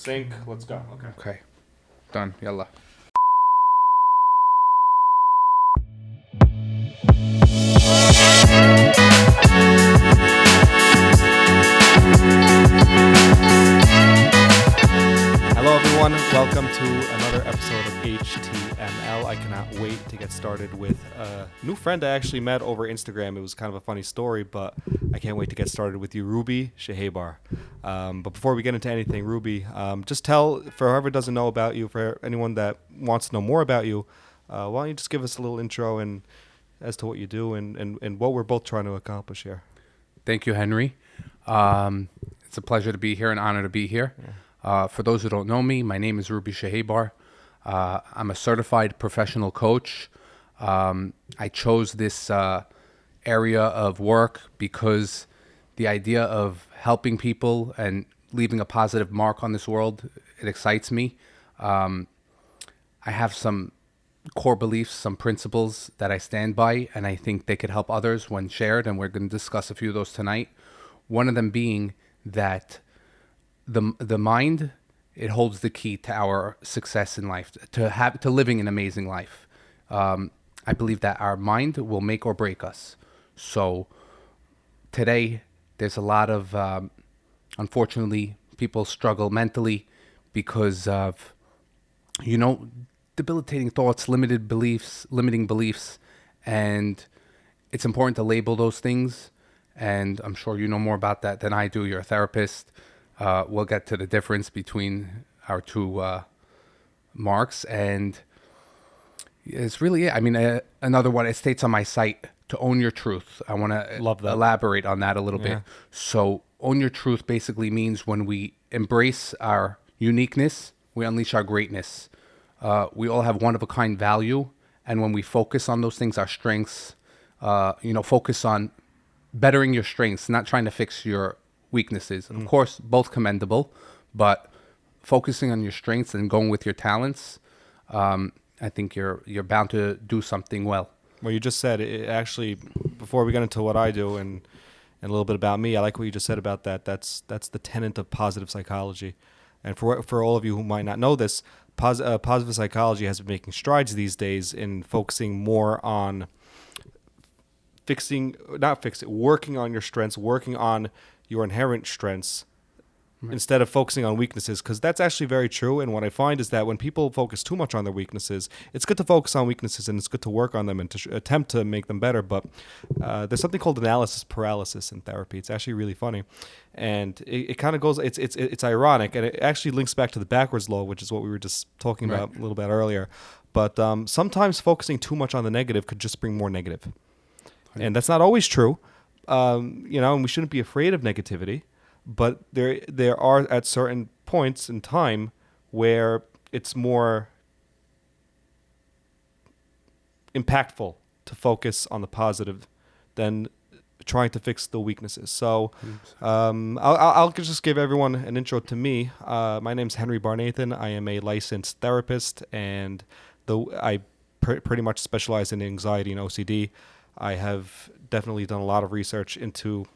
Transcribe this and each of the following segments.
sync. Let's go. Okay. Done. Yalla. Hello, everyone. Welcome to another episode of HTML. I cannot wait to get started with a new friend I actually met over Instagram. It was kind of a funny story, but I can't wait to get started with you, Ruby Chehebar. But before we get into anything, Ruby, just tell, for whoever doesn't know about you, for anyone that wants to know more about you, why don't you just give us a little intro and as to what you do and what we're both trying to accomplish here. Thank you, Henry. It's a pleasure to be here, an honor to be here. For those who don't know me, my name is Ruby Chehebar. I'm a certified professional coach. I chose this area of work because the idea of helping people and leaving a positive mark on this world, it excites me. I have some core beliefs, some principles that I stand by, and I think they could help others when shared, and we're going to discuss a few of those tonight. One of them being that the mind, it holds the key to our success in life, to living an amazing life. I believe that our mind will make or break us. So today, there's a lot of, unfortunately, people struggle mentally because of, debilitating thoughts, limiting beliefs, and it's important to label those things. And I'm sure you know more about that than I do. You're a therapist. We'll get to the difference between our two marks, and it's really it. I mean, another one, it states on my site to own your truth. I want to elaborate on that a little bit. So own your truth basically means when we embrace our uniqueness, we unleash our greatness. We all have one-of-a-kind value, and when we focus on those things, our strengths, focus on bettering your strengths, not trying to fix your weaknesses. Of course, both commendable, but focusing on your strengths and going with your talents, I think you're bound to do something well. Well, you just said it actually, before we get into what I do and a little bit about me, I like what you just said about that. That's the tenet of positive psychology. And for all of you who might not know this, positive psychology has been making strides these days in focusing more on working on your strengths, working on your inherent strengths, right, instead of focusing on weaknesses, because that's actually very true. And what I find is that when people focus too much on their weaknesses, it's good to focus on weaknesses and it's good to work on them and to attempt to make them better. But there's something called analysis paralysis in therapy. It's actually really funny. And it kind of goes, it's ironic, and it actually links back to the backwards law, which is what we were just talking about a little bit earlier. But sometimes focusing too much on the negative could just bring more negative. And that's not always true, and we shouldn't be afraid of negativity. But there are at certain points in time where it's more impactful to focus on the positive than trying to fix the weaknesses. So I'll just give everyone an intro to me. My name's Henry Barnathan. I am a licensed therapist, and I pretty much specialize in anxiety and OCD. I have definitely done a lot of research into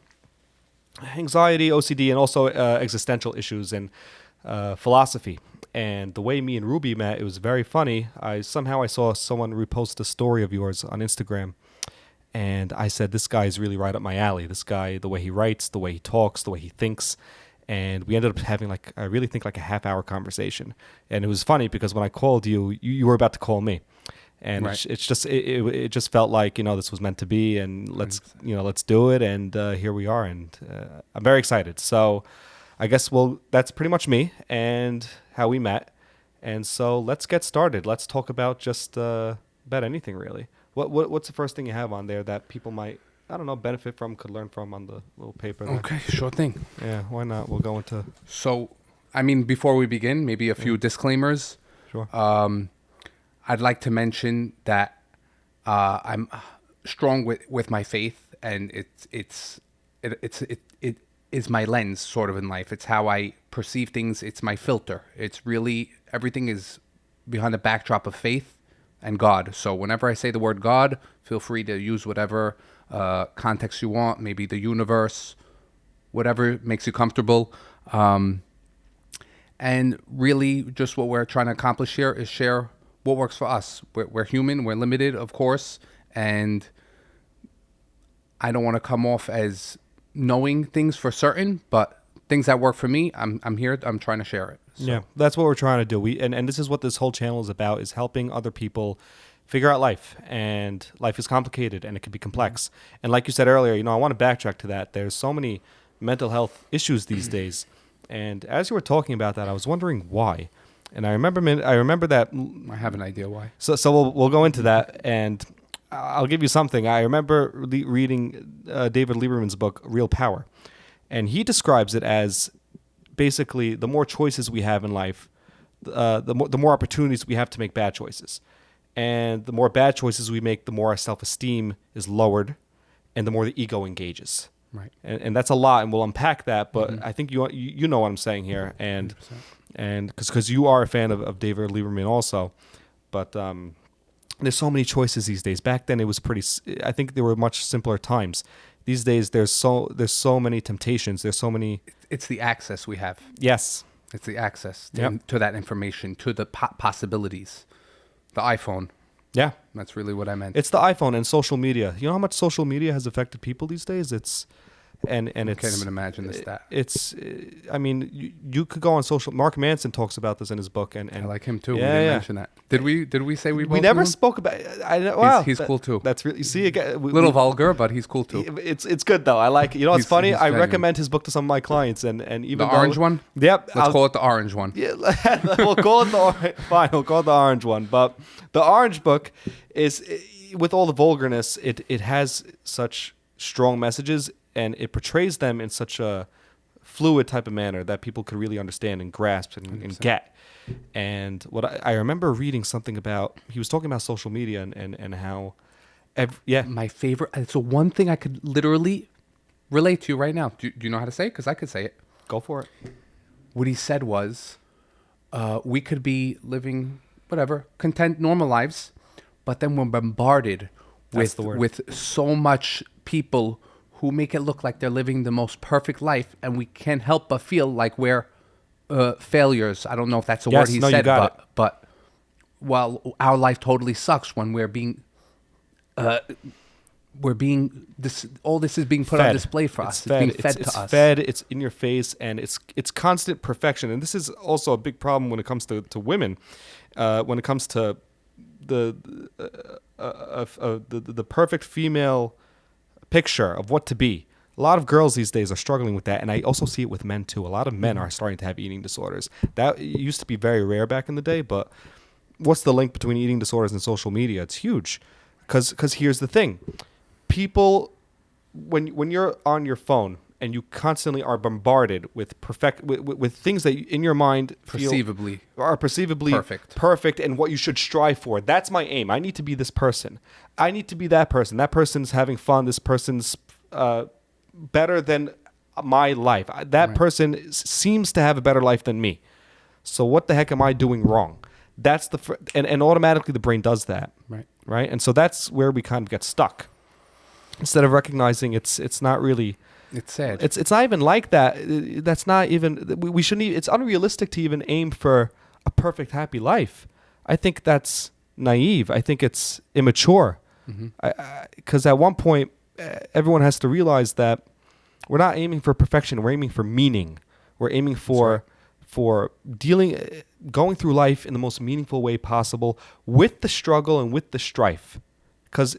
anxiety, OCD, and also existential issues and philosophy. And the way me and Ruby met, it was very funny. I saw someone repost a story of yours on Instagram, and I said, this guy is really right up my alley. This guy, the way he writes, the way he talks, the way he thinks. And we ended up having I really think a half-hour conversation. And it was funny because when I called you, you were about to call me. And right, it just felt like, this was meant to be, and let's do it. And here we are, and I'm very excited. So I guess, that's pretty much me and how we met. And so let's get started. Let's talk about just about anything, really. What's the first thing you have on there that people might, benefit from, could learn from on the little paper there? Okay, sure thing. Yeah, why not? We'll go into... So, before we begin, maybe a few disclaimers. Sure. I'd like to mention that I'm strong with my faith, and it is my lens sort of in life. It's how I perceive things. It's my filter. It's really, everything is behind the backdrop of faith and God. So whenever I say the word God, feel free to use whatever context you want, maybe the universe, whatever makes you comfortable. And really, just what we're trying to accomplish here is share what works for us. We're human, we're limited, of course, and I don't want to come off as knowing things for certain, but things that work for me, I'm here, I'm trying to share it. So. Yeah, that's what we're trying to do. And this is what this whole channel is about, is helping other people figure out life. And life is complicated and it can be complex. And like you said earlier, I want to backtrack to that. There's so many mental health issues these days. And as you were talking about that, I was wondering why. And I remember that. I have an idea why. So we'll go into that, and I'll give you something. I remember reading David Lieberman's book, Real Power, and he describes it as basically the more choices we have in life, the more opportunities we have to make bad choices. And the more bad choices we make, the more our self-esteem is lowered, and the more the ego engages. Right. And that's a lot, and we'll unpack that. But I think you know what I'm saying here, and 100%. and because you are a fan of David Lieberman also. But there's so many choices these days. Back then, it was I think there were much simpler times. These days, there's so many temptations. There's so many. It's the access we have. Yes. It's the access Yep. to that information, to the possibilities. The iPhone. Yeah. That's really what I meant. It's the iPhone and social media. You know how much social media has affected people these days? It's I can't even imagine the stat. I mean, you could go on social. Mark Manson talks about this in his book, and I like him too. Yeah, We didn't mention that. Did we say we both we never knew him? spoke about. I know. Wow, He's cool too. That's really. You see again. Little vulgar, but he's cool too. It's good though. I like it. You know what's He's funny? I genuine. recommend his book to some of my clients, and even The orange one? Yep. Let's call it the orange one. Yeah, we'll call it the fine. We'll call it the orange one. But the orange book is, with all the vulgarness, it has such strong messages, and it portrays them in such a fluid type of manner that people could really understand and grasp and get. And what I remember reading something about, he was talking about social media and how, My favorite. It's the one thing I could literally relate to right now. Do you know how to say it? Because I could say it. Go for it. What he said was, we could be living whatever, content, normal lives, but then we're bombarded That's the word. with so much people who make it look like they're living the most perfect life, and we can't help but feel like we're failures. I don't know if that's the word he no, you said, got it. but while our life totally sucks when we're being all this is being put on display for us. It's being fed to us. It's in your face, and it's constant perfection. And this is also a big problem when it comes to women. When it comes to the perfect female picture of what to be. A lot of girls these days are struggling with that, and I also see it with men too. A lot of men are starting to have eating disorders. That used to be very rare back in the day, but what's the link between eating disorders and social media? It's huge, because here's the thing. People, when you're on your phone and you constantly are bombarded with with things that in your mind are perceivably perfect and what you should strive for. That's my aim. I need to be this person. I need to be that person. That person's having fun. This person's better than my life. That person seems to have a better life than me. So what the heck am I doing wrong? That's and automatically the brain does that. Right. And so that's where we kind of get stuck. Instead of recognizing it's not really. It's sad. It's not even like that. That's not even. We shouldn't. It's unrealistic to even aim for a perfect, happy life. I think that's naive. I think it's immature. Because at one point, everyone has to realize that we're not aiming for perfection. We're aiming for meaning. We're aiming for going through life in the most meaningful way possible, with the struggle and with the strife. Because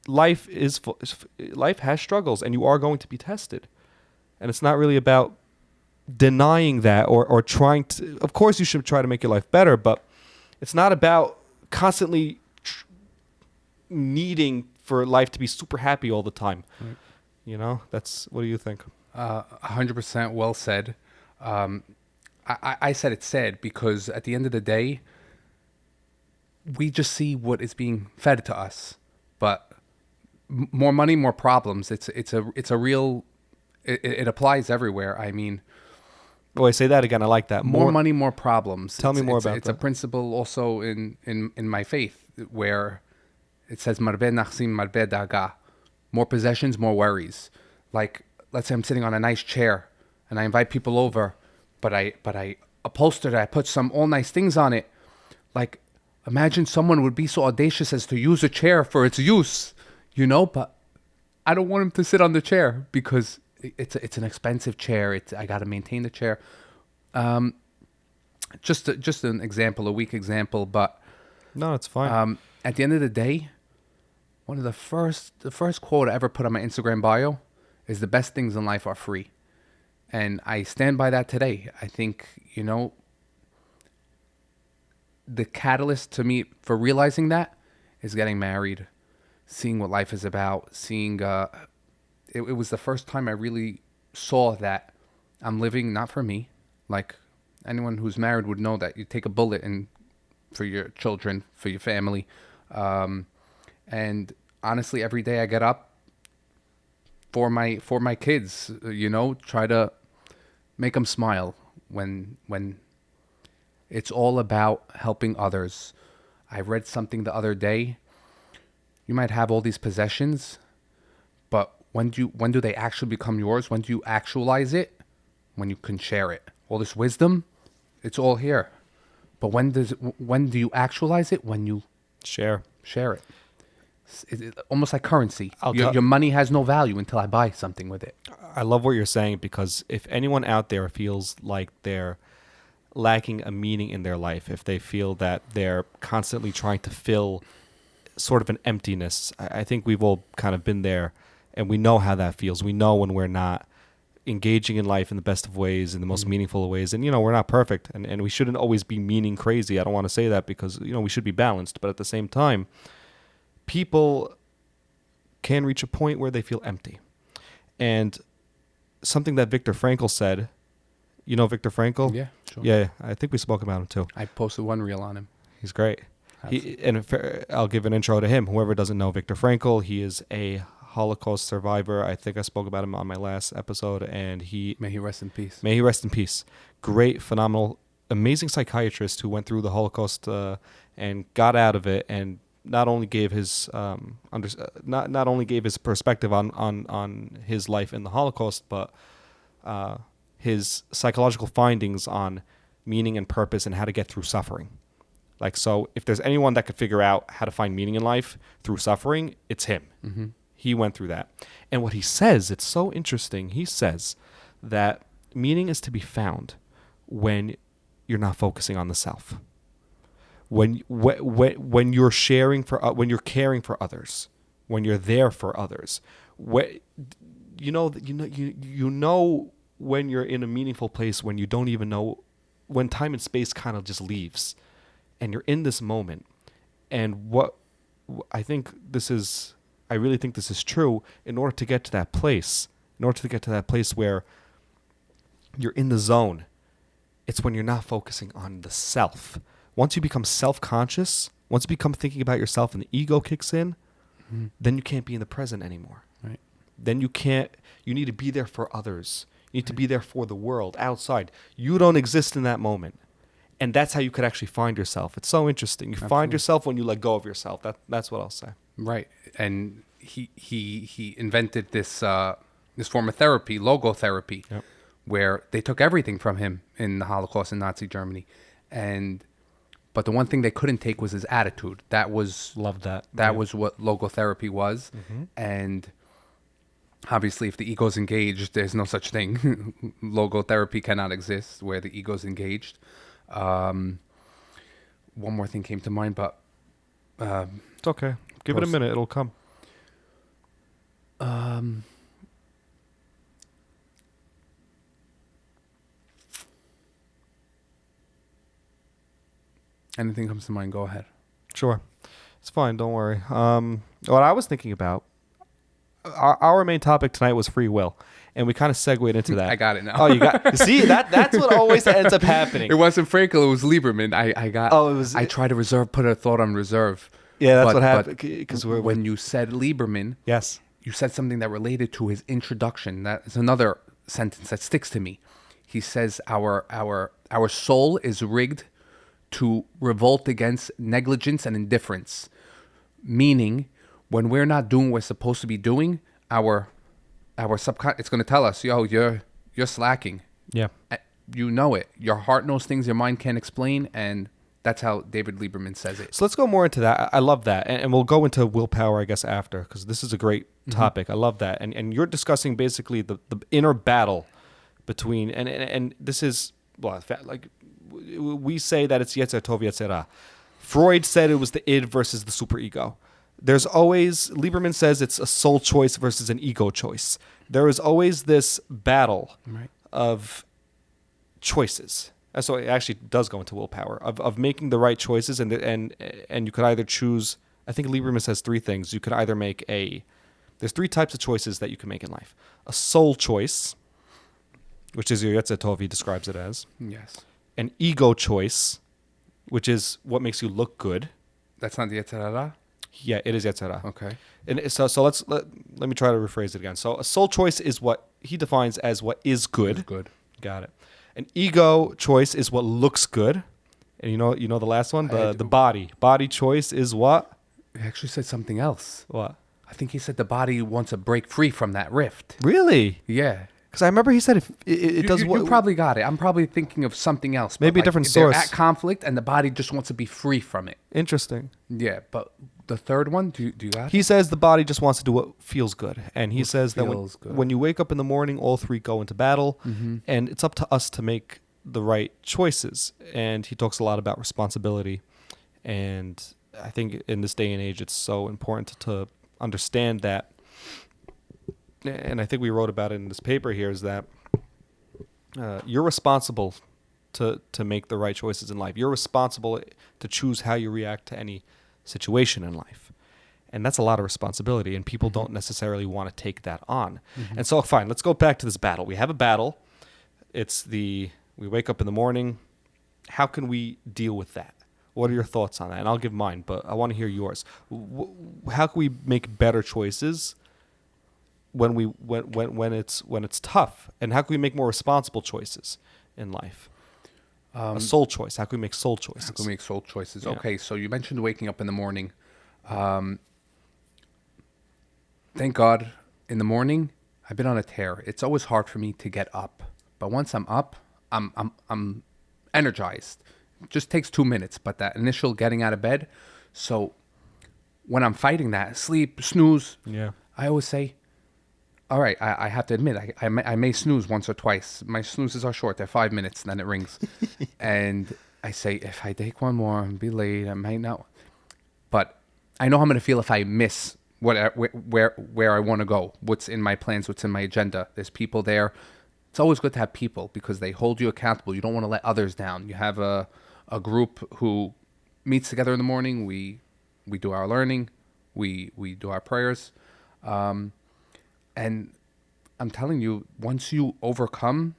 life has struggles, and you are going to be tested, and it's not really about denying that or trying to. Of course, you should try to make your life better, but it's not about constantly needing for life to be super happy all the time. Right. You know, what do you think? 100% well said. I said it's sad because at the end of the day, we just see what is being fed to us, but more money, more problems. It's a real. It applies everywhere. I mean, boy, say that again. I like that. More money, more problems. Tell me more about that. It's a principle also in my faith where it says "Marbe nachsim, marbe daga." More possessions, more worries. Like, let's say I'm sitting on a nice chair and I invite people over, but I a poster that I put some all nice things on it. Like, imagine someone would be so audacious as to use a chair for its use, but I don't want him to sit on the chair because it's an expensive chair. I got to maintain the chair. Just an example, a weak example, but No, it's fine. at the end of the day, one of the first quote I ever put on my Instagram bio is the best things in life are free. And I stand by that today. I think, the catalyst to me for realizing that is getting married, seeing what life is about, seeing, it was the first time I really saw that I'm living not for me. Like anyone who's married would know that you take a bullet and for your children, for your family. And honestly, every day I get up for my kids, try to make them smile when it's all about helping others. I read something the other day. You might have all these possessions, but when do they actually become yours? When do you actualize it? When you can share it. All this wisdom, it's all here. But when do you actualize it? When you Share it. It's almost like currency. I'll Your money has no value until I buy something with it. I love what you're saying, because if anyone out there feels like they're lacking a meaning in their life, if they feel that they're constantly trying to fill sort of an emptiness, I think we've all kind of been there, and we know how that feels. We know when we're not engaging in life in the best of ways, in the most meaningful of ways. And, we're not perfect, and we shouldn't always be meaning crazy. I don't want to say that, because, we should be balanced. But at the same time, people can reach a point where they feel empty. And something that Viktor Frankl said, Viktor Frankl? Yeah, sure. Yeah, I think we spoke about him too. I posted one reel on him. He's great. I'll give an intro to him. Whoever doesn't know Viktor Frankl, he is a Holocaust survivor. I think I spoke about him on my last episode, and May he rest in peace. May he rest in peace. Great, phenomenal, amazing psychiatrist who went through the Holocaust and got out of it, and not only gave his not only gave his perspective on his life in the Holocaust, but his psychological findings on meaning and purpose and how to get through suffering. Like, so if there's anyone that could figure out how to find meaning in life through suffering, it's him. Mm-hmm. He went through that. And what he says, it's so interesting. He says that meaning is to be found when you're not focusing on the self. When you're sharing when you're caring for others, when you're there for others, you know when you're in a meaningful place, when you don't even know, when time and space kind of just leaves, and you're in this moment. And what I really think this is true. In order to get to that place, where you're in the zone, it's when you're not focusing on the self. Once you become self-conscious, once you become thinking about yourself and the ego kicks in, then you can't be in the present anymore. Right. Then you need to be there for others. You need to be there for the world outside. You don't exist in that moment. And that's how you could actually find yourself. It's so interesting. You find yourself when you let go of yourself. That's what I'll say. Right. And he invented this form of therapy, logotherapy, yep, where they took everything from him in the Holocaust in Nazi Germany. But the one thing they couldn't take was his attitude. That was was what logotherapy was. Mm-hmm. And obviously, if the ego's engaged, there's no such thing. Logotherapy cannot exist where the ego's engaged. One more thing came to mind, but it's okay. Give it a minute; it'll come. Anything comes to mind, go ahead. Sure. It's fine. Don't worry. What I was thinking about, our main topic tonight was free will, and we kind of segued into that. I got it now. Oh, you got. See, that's what always ends up happening. It wasn't Frankl, it was Lieberman. I tried to put a thought on reserve. Yeah, that's what happened. Because when you said Lieberman, yes, you said something that related to his introduction. That is another sentence that sticks to me. He says our soul is rigged to revolt against negligence and indifference, meaning when we're not doing what we're supposed to be doing, our subconscious, it's going to tell us, yo, you're slacking. Yeah. you know it. Your heart knows things your mind can't explain, and that's how David Lieberman says it. So let's go more into that. I love that. And we'll go into willpower, I guess, after, because this is a great topic. I love that. And you're discussing basically the inner battle between, and this is, well, like, we say that it's Yetzer Tov, Yetzer Ra. Freud said it was the id versus the superego. There's always, Lieberman says it's a soul choice versus an ego choice. There is always this battle of choices. So it actually does go into willpower of making the right choices, and you could either choose. I think Lieberman says three things. You could either make there's three types of choices that you can make in life: a soul choice, which is your Yetzer Tov, he describes it as. Yes. An ego choice, which is what makes you look good. That's not the Yetzer Ra? Yeah, it is Yetzer Ra. Okay. And so let me try to rephrase it again. So a soul choice is what he defines as what is good. Is good. Got it. An ego choice is what looks good. And you know the last one? The body. Body choice is what? He actually said something else. What? I think he said the body wants to break free from that rift. Really? Yeah. Because I remember he said it does what... You probably got it. I'm probably thinking of something else. Maybe a different source. They're at conflict, and the body just wants to be free from it. Interesting. Yeah, but the third one, do you got it? He says the body just wants to do what feels good. And he says that good. when you wake up in the morning, all three go into battle. And it's up to us to make the right choices. And he talks a lot about responsibility. And I think in this day and age, it's so important to understand that. And I think we wrote about it in this paper here, is that you're responsible to make the right choices in life. You're responsible to choose how you react to any situation in life. And that's a lot of responsibility, and people don't necessarily want to take that on. And so, fine, let's go back to this battle. We have a battle. We wake up in the morning. How can we deal with that? What are your thoughts on that? And I'll give mine, but I want to hear yours. How can we make better choices when it's tough, and how can we make more responsible choices in life? A soul choice. How can we make soul choices? How can we make soul choices? Yeah. Okay, so you mentioned waking up in the morning. Thank God, in the morning, I've been on a tear. It's always hard for me to get up, but once I'm up, I'm energized. It just takes 2 minutes, but that initial getting out of bed. So when I'm fighting that, sleep, snooze, I always say, all right, I have to admit, I may snooze once or twice. My snoozes are short. They're 5 minutes, and then it rings. And I say, if I take one more and be late, I might not. But I know how I'm going to feel if I miss where I want to go, what's in my plans, what's in my agenda. There's people there. It's always good to have people because they hold you accountable. You don't want to let others down. You have a group who meets together in the morning. We do our learning. We do our prayers. And I'm telling you, once you overcome,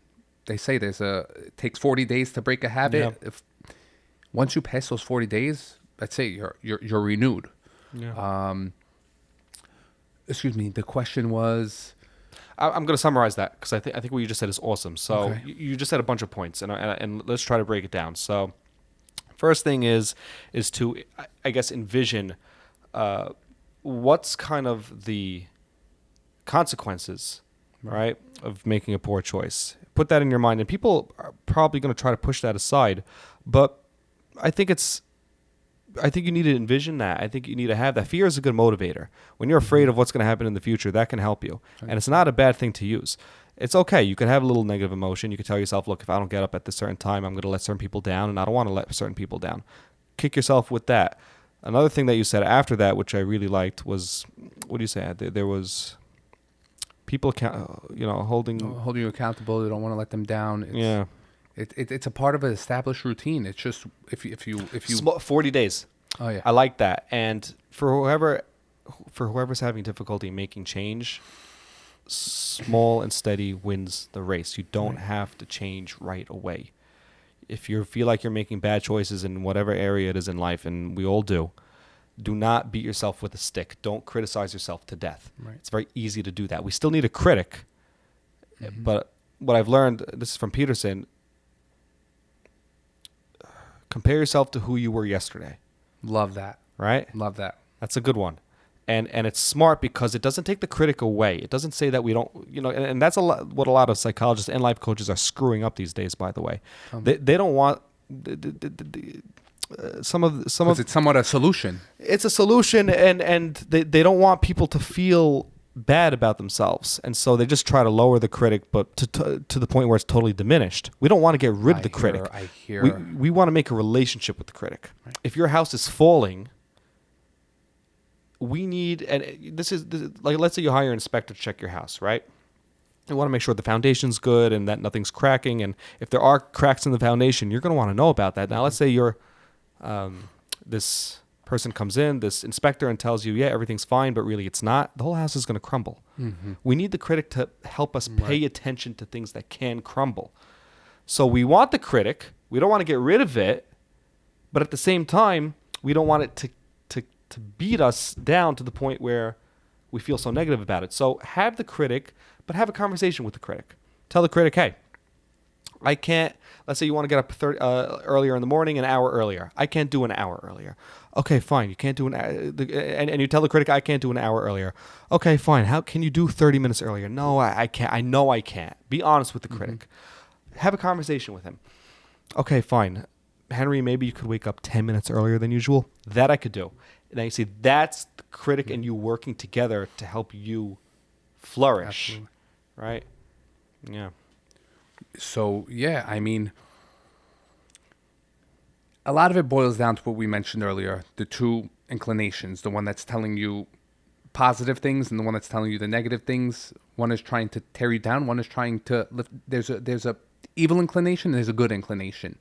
they say it takes 40 days to break a habit. Yeah. Once you pass those 40 days, that's it. You're renewed. Yeah. Excuse me. The question was. I'm going to summarize that because I think what you just said is awesome. So Okay. you just said a bunch of points, and let's try to break it down. So first thing is to, I guess, envision what's kind of the consequences, right, of making a poor choice. Put that in your mind, and people are probably going to try to push that aside, but I think you need to envision that. I think you need to have that. Fear is a good motivator. When you're afraid of what's going to happen in the future, that can help you. And it's not a bad thing to use. It's okay. You can have a little negative emotion. You can tell yourself, look, if I don't get up at this certain time, I'm going to let certain people down, and I don't want to let certain people down. Kick yourself with that. Another thing that you said after that, which I really liked, was, what do you say? There was people, holding you accountable. You don't want to let them down. It's a part of an established routine. It's just if you 40 days. Oh yeah. I like that. And for whoever's having difficulty making change, small and steady wins the race. You don't have to change right away. If you feel like you're making bad choices in whatever area it is in life, and we all do not beat yourself with a stick. Don't criticize yourself to death. Right. It's very easy to do that. We still need a critic. But what I've learned, this is from Peterson, compare yourself to who you were yesterday. Love that. Right? Love that. That's a good one. and it's smart because it doesn't take the critic away. It doesn't say that we don't, and that's what a lot of psychologists and life coaches are screwing up these days. By the way, they don't want some of it's somewhat a solution. It's a solution, and they don't want people to feel bad about themselves, and so they just try to lower the critic, but to the point where it's totally diminished. We don't want to get rid of the critic. We want to make a relationship with the critic. Right. If your house is falling, we need, and this is like, let's say you hire an inspector to check your house, right? You want to make sure the foundation's good and that nothing's cracking, and if there are cracks in the foundation, you're going to want to know about that. Now, let's say you're this person comes in, this inspector, and tells you, yeah, everything's fine, but really it's not. The whole house is going to crumble. Mm-hmm. We need the critic to help us pay attention to things that can crumble. So we want the critic. We don't want to get rid of it, but at the same time, we don't want it to beat us down to the point where we feel so negative about it. So have the critic, but have a conversation with the critic. Tell the critic, hey, I can't, let's say you want to get up earlier in the morning, an hour earlier. I can't do an hour earlier. Okay, fine. You can't do and you tell the critic, I can't do an hour earlier. Okay, fine. How can you do 30 minutes earlier? No, I can't. I know I can't. Be honest with the critic. Have a conversation with him. Okay, fine. Henry, maybe you could wake up 10 minutes earlier than usual. That I could do. Now you see, that's the critic and you working together to help you flourish. Absolutely. Right? Yeah. So, yeah, I mean, a lot of it boils down to what we mentioned earlier, the two inclinations, the one that's telling you positive things and the one that's telling you the negative things. One is trying to tear you down. One is trying to lift. There's a evil inclination. And there's a good inclination.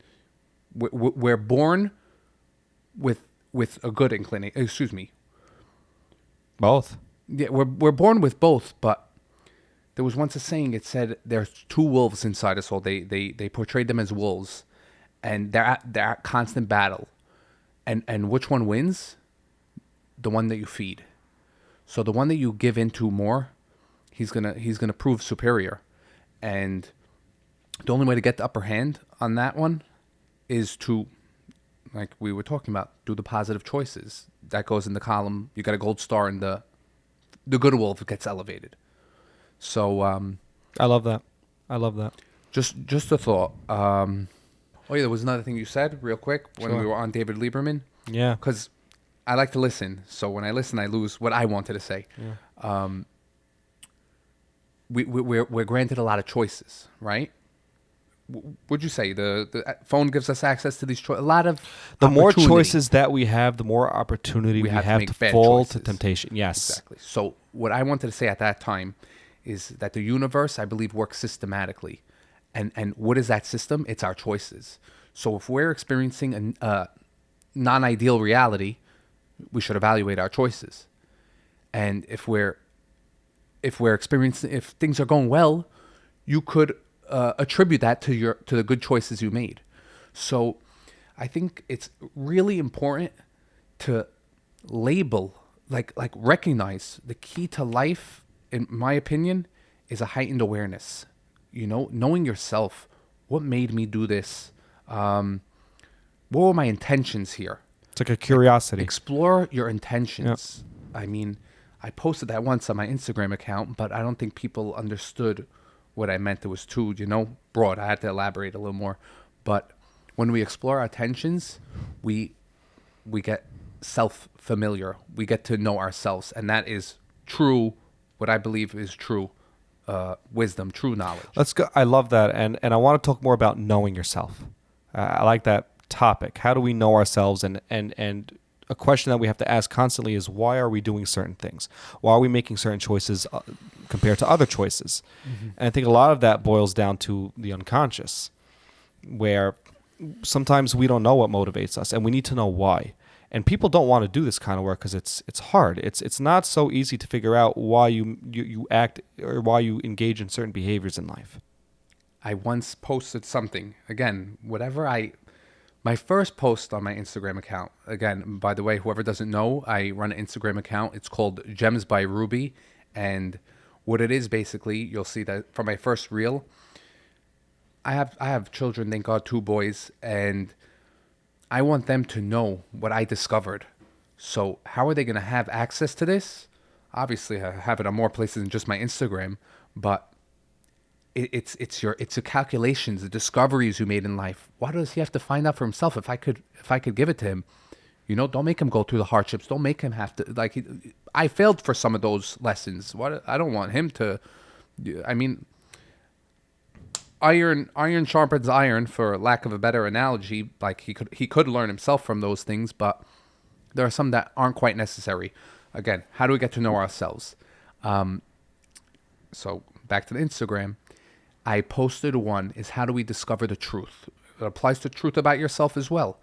We're born with a good inclination. Excuse me. Both. Yeah, we're born with both, but there was once a saying. It said there's two wolves inside us all. They portrayed them as wolves, and they're at constant battle. And which one wins? The one that you feed. So the one that you give into more, he's gonna prove superior, and the only way to get the upper hand on that one is to, like we were talking about, do the positive choices. That goes in the column. You got a gold star, and the good wolf gets elevated. So I love that. I love that. Just a thought. Oh yeah, there was another thing you said real quick when we were on David Lieberman. Yeah. Because I like to listen. So when I listen, I lose what I wanted to say. Yeah. We're granted a lot of choices, right? Would you say the phone gives us access to these choices? A lot of the more choices that we have, the more opportunity we have to fall to temptation. Yes, exactly. So what I wanted to say at that time is that the universe, I believe, works systematically, and what is that system? It's our choices. So if we're experiencing a non-ideal reality, we should evaluate our choices, and if things are going well, you could attribute that to the good choices you made. So I think it's really important to label, like recognize the key to life, in my opinion, is a heightened awareness. Knowing yourself. What made me do this? What were my intentions here? It's like a curiosity. Explore your intentions. Yep. I mean, I posted that once on my Instagram account, but I don't think people understood what I meant. It was too, broad. I had to elaborate a little more. But when we explore our intentions, we get self-familiar. We get to know ourselves. And that is true, what I believe is true wisdom, true knowledge. Let's go. I love that. And I want to talk more about knowing yourself. I like that topic. How do we know ourselves? And a question that we have to ask constantly is, why are we doing certain things? Why are we making certain choices compared to other choices? Mm-hmm. And I think a lot of that boils down to the unconscious, where sometimes we don't know what motivates us, and we need to know why. And people don't want to do this kind of work because it's hard. It's not so easy to figure out why you act or why you engage in certain behaviors in life. I once posted something, again, my first post on my Instagram account, again, by the way, whoever doesn't know, I run an Instagram account. It's called Gems by Ruby. And what it is, basically, you'll see that from my first reel, I have children, thank God, 2 boys, and I want them to know what I discovered So how are they going to have access to this? Obviously, I have it on more places than just my Instagram, but it's your calculations, the discoveries you made in life. Why does he have to find out for himself? If I could give it to him, don't make him go through the hardships. Don't make him have to I failed for some of those lessons. What I don't want him to. I mean, iron sharpens iron, for lack of a better analogy. Like he could learn himself from those things, but there are some that aren't quite necessary. Again, how do we get to know ourselves? So back to the Instagram, I posted one is how do we discover the truth? It applies to truth about yourself as well.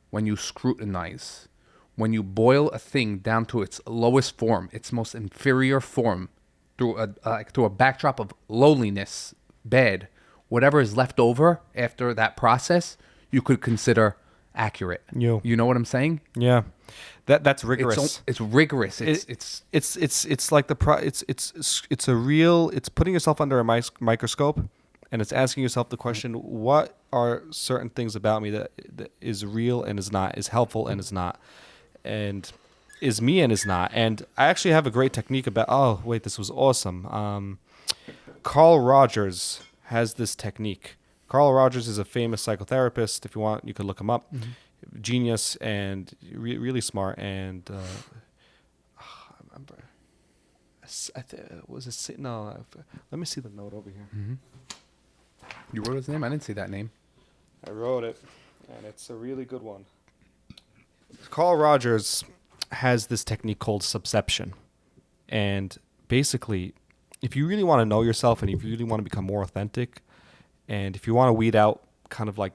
When you scrutinize, when you boil a thing down to its lowest form, its most inferior form, through a backdrop of lowliness, bad, whatever is left over after that process, you could consider accurate. You know what I'm saying? Yeah, that's rigorous. It's rigorous. It's like it's a real. It's putting yourself under a microscope, and it's asking yourself the question: what are certain things about me that is real and is not, is helpful and is not, and is me and is not. And I actually have a great technique about. Oh wait, this was awesome. Carl Rogers has this technique. Carl Rogers is a famous psychotherapist. If you want, you could look him up. Mm-hmm. Genius and really smart. And let me see the note over here. Mm-hmm. You wrote his name? I didn't see that name. I wrote it, and it's a really good one. Carl Rogers has this technique called subception. And basically, if you really want to know yourself and if you really want to become more authentic, and if you want to weed out kind of like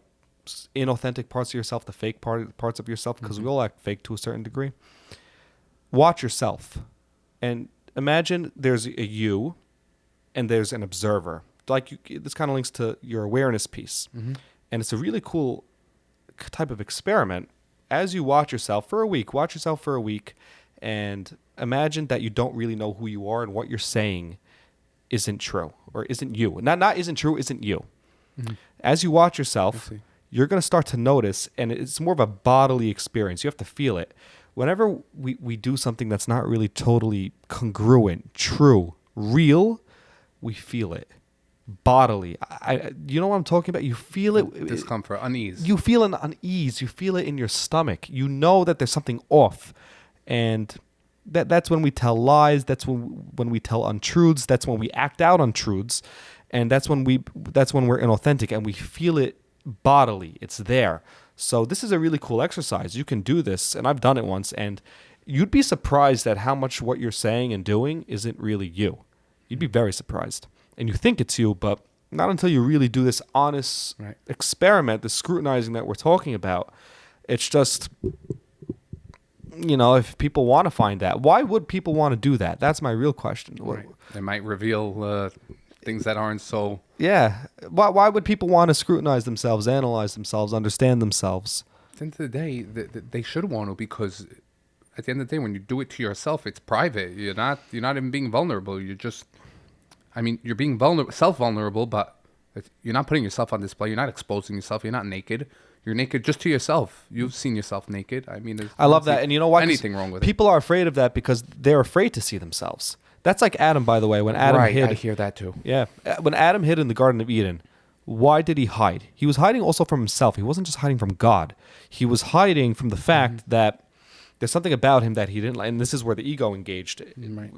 inauthentic parts of yourself, the fake parts of yourself, because we all act fake to a certain degree, watch yourself and imagine there's a you and there's an observer. This kind of links to your awareness piece. Mm-hmm. And it's a really cool type of experiment. As you watch yourself for a week, and imagine that you don't really know who you are and what you're saying isn't true or isn't you. Not isn't true, isn't you. Mm-hmm. As you watch yourself, you're going to start to notice, and it's more of a bodily experience. You have to feel it. Whenever we do something that's not really totally congruent, true, real, we feel it bodily. You know what I'm talking about? You feel it. Discomfort, unease. You feel an unease. You feel it in your stomach. You know that there's something off. And that's when we tell lies. That's when we tell untruths. That's when we act out untruths. And that's when we're inauthentic and we feel it bodily. It's there. So this is a really cool exercise. You can do this, and I've done it once, and you'd be surprised at how much what you're saying and doing isn't really you. You'd be very surprised. And you think it's you, but not until you really do this honest experiment, the scrutinizing that we're talking about. It's just, if people want to find that, why would people want to do that? That's my real question. Right. It might reveal things that aren't so... Yeah. Why would people want to scrutinize themselves, analyze themselves, understand themselves? At the end of the day, they should want to, because at the end of the day, when you do it to yourself, it's private. You're not even being vulnerable. You're just... you're being self-vulnerable, but you're not putting yourself on display. You're not exposing yourself. You're not naked. You're naked just to yourself. You've seen yourself naked. I love that. And you know what? Anything wrong with it. People are afraid of that because they're afraid to see themselves. That's like Adam, by the way. When Adam hid, I hear that too. Yeah. When Adam hid in the Garden of Eden, why did he hide? He was hiding also from himself. He wasn't just hiding from God. He was hiding from the fact that there's something about him that he didn't like, and this is where the ego engaged. Right.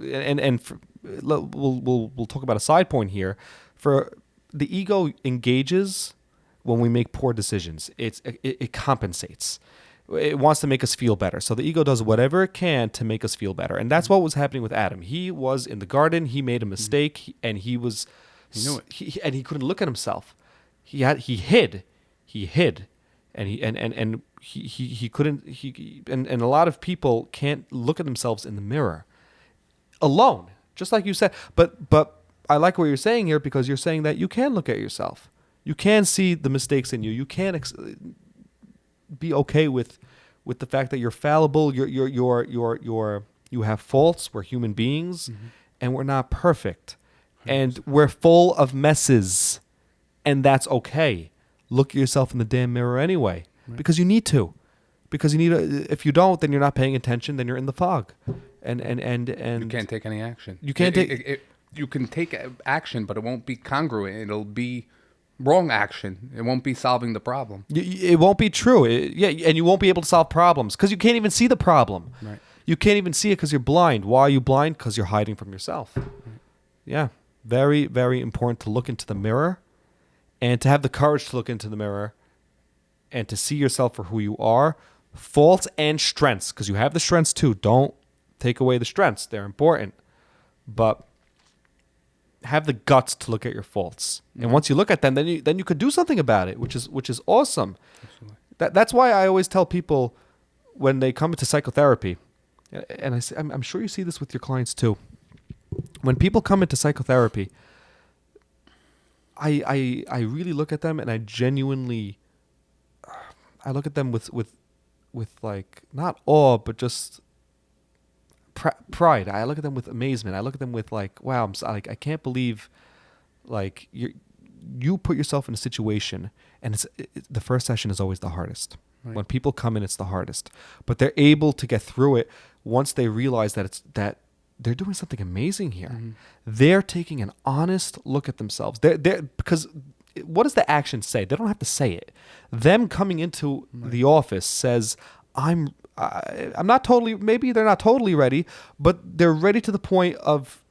We'll talk about a side point here. For the ego engages when we make poor decisions. It compensates. It wants to make us feel better. So the ego does whatever it can to make us feel better, and that's what was happening with Adam. He was in the garden. He made a mistake, and he knew it. He couldn't look at himself. He hid, and he couldn't. And a lot of people can't look at themselves in the mirror alone, just like you said. But I like what you're saying here, because you're saying that you can look at yourself. You can see the mistakes in you. You can be okay with the fact that you're fallible. You have faults. We're human beings, and we're not perfect, 100%. And we're full of messes, and that's okay. Look at yourself in the damn mirror anyway, because you need to. because you need if you don't, then you're not paying attention, then you're in the fog. And you can't take any action. You can't you can take action, but it won't be congruent. It'll be wrong action. It won't be solving the problem. It won't be true. And you won't be able to solve problems because you can't even see the problem. Right. You can't even see it because you're blind. Why are you blind? Because you're hiding from yourself. Right. Yeah. Very, very important to look into the mirror and to have the courage to look into the mirror and to see yourself for who you are, faults and strengths, because you have the strengths too. Don't take away the strengths. They're important. But have the guts to look at your faults. And once you look at them, then you could do something about it, which is awesome. Absolutely. That's why I always tell people when they come into psychotherapy, and I'm sure you see this with your clients too. When people come into psychotherapy, I really look at them and I genuinely I look at them with like not awe but just pride. I look at them with amazement. I look at them with like, wow, I can't believe like you put yourself in a situation, and the first session is always the hardest. Right. When people come in, it's the hardest, but they're able to get through it once they realize that they're doing something amazing here. Mm-hmm. They're taking an honest look at themselves. They're because what does the action say? They don't have to say it. Them coming into the office says, I'm not totally, maybe they're not totally ready, but they're ready to the point of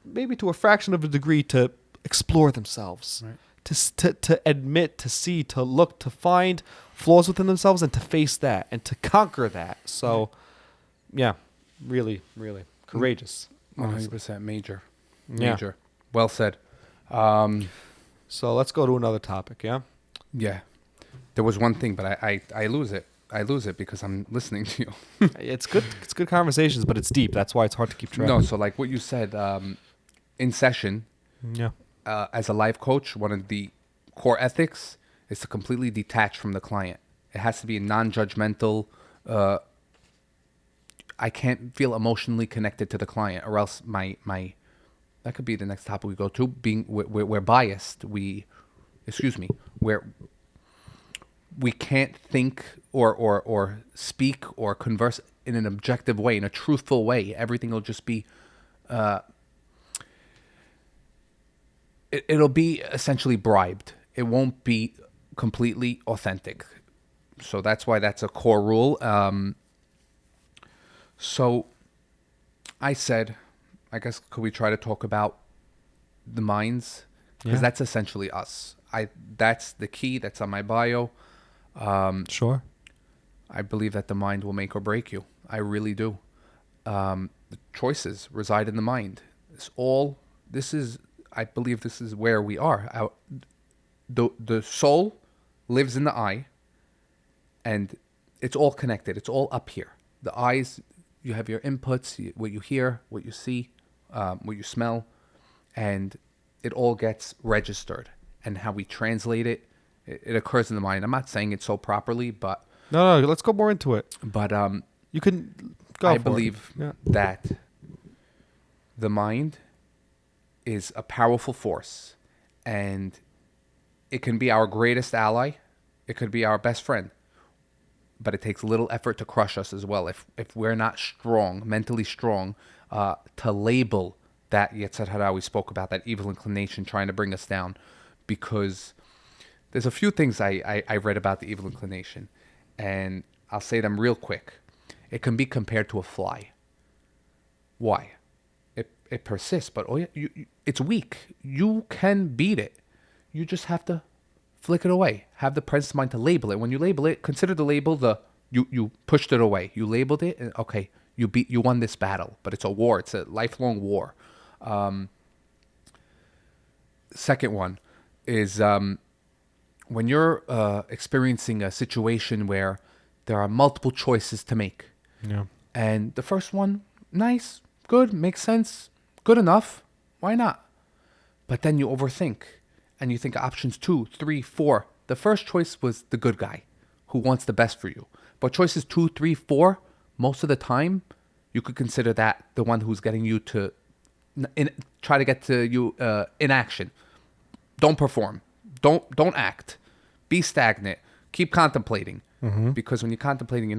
maybe to a fraction of a degree to explore themselves, right. to admit, to see, to look, to find flaws within themselves and to face that and to conquer that. So, yeah, really, really courageous. 100% major. Yeah. Well said. So let's go to another topic, yeah? Yeah. There was one thing, but I lose it. I lose it because I'm listening to you. It's good conversations, but it's deep. That's why it's hard to keep track. No, so like what you said, in session, yeah. As a life coach, one of the core ethics is to completely detach from the client. It has to be a non-judgmental. I can't feel emotionally connected to the client, or else my that could be the next topic we go to. We're biased. We can't think or speak or converse in an objective way, in a truthful way. Everything will just be, it'll be essentially bribed. It won't be completely authentic. So that's why that's a core rule. So I said, I guess, could we try to talk about the minds? Because that's essentially us. That's the key. That's on my bio. Sure. I believe that the mind will make or break you. I really do. The choices reside in the mind. I believe this is where we are. The soul lives in the eye, and it's all connected. It's all up here. The eyes, you have your inputs, what you hear, what you see, what you smell, and it all gets registered. And how we translate it, it occurs in the mind. I'm not saying it so properly, but no, let's go more into it. But you can go. I believe that the mind is a powerful force, and it can be our greatest ally. It could be our best friend, but it takes little effort to crush us as well. If we're not strong, mentally strong, to label that Yetzer Hara we spoke about, that evil inclination trying to bring us down, because there's a few things I read about the evil inclination, and I'll say them real quick. It can be compared to a fly. Why? It persists, but it's weak. You can beat it. You just have to flick it away. Have the presence of mind to label it. When you label it, consider the label you pushed it away. You labeled it, and okay, you won this battle. But it's a war. It's a lifelong war. Second one is when you're experiencing a situation where there are multiple choices to make. Yeah. And the first one, nice, good, makes sense, good enough. Why not? But then you overthink, and you think options 2, 3, 4. The first choice was the good guy who wants the best for you. But choices 2, 3, 4, most of the time, you could consider that the one who's getting you to try to get to you in action. Don't perform. Don't act. Be stagnant. keep contemplating, because when you're contemplating, you're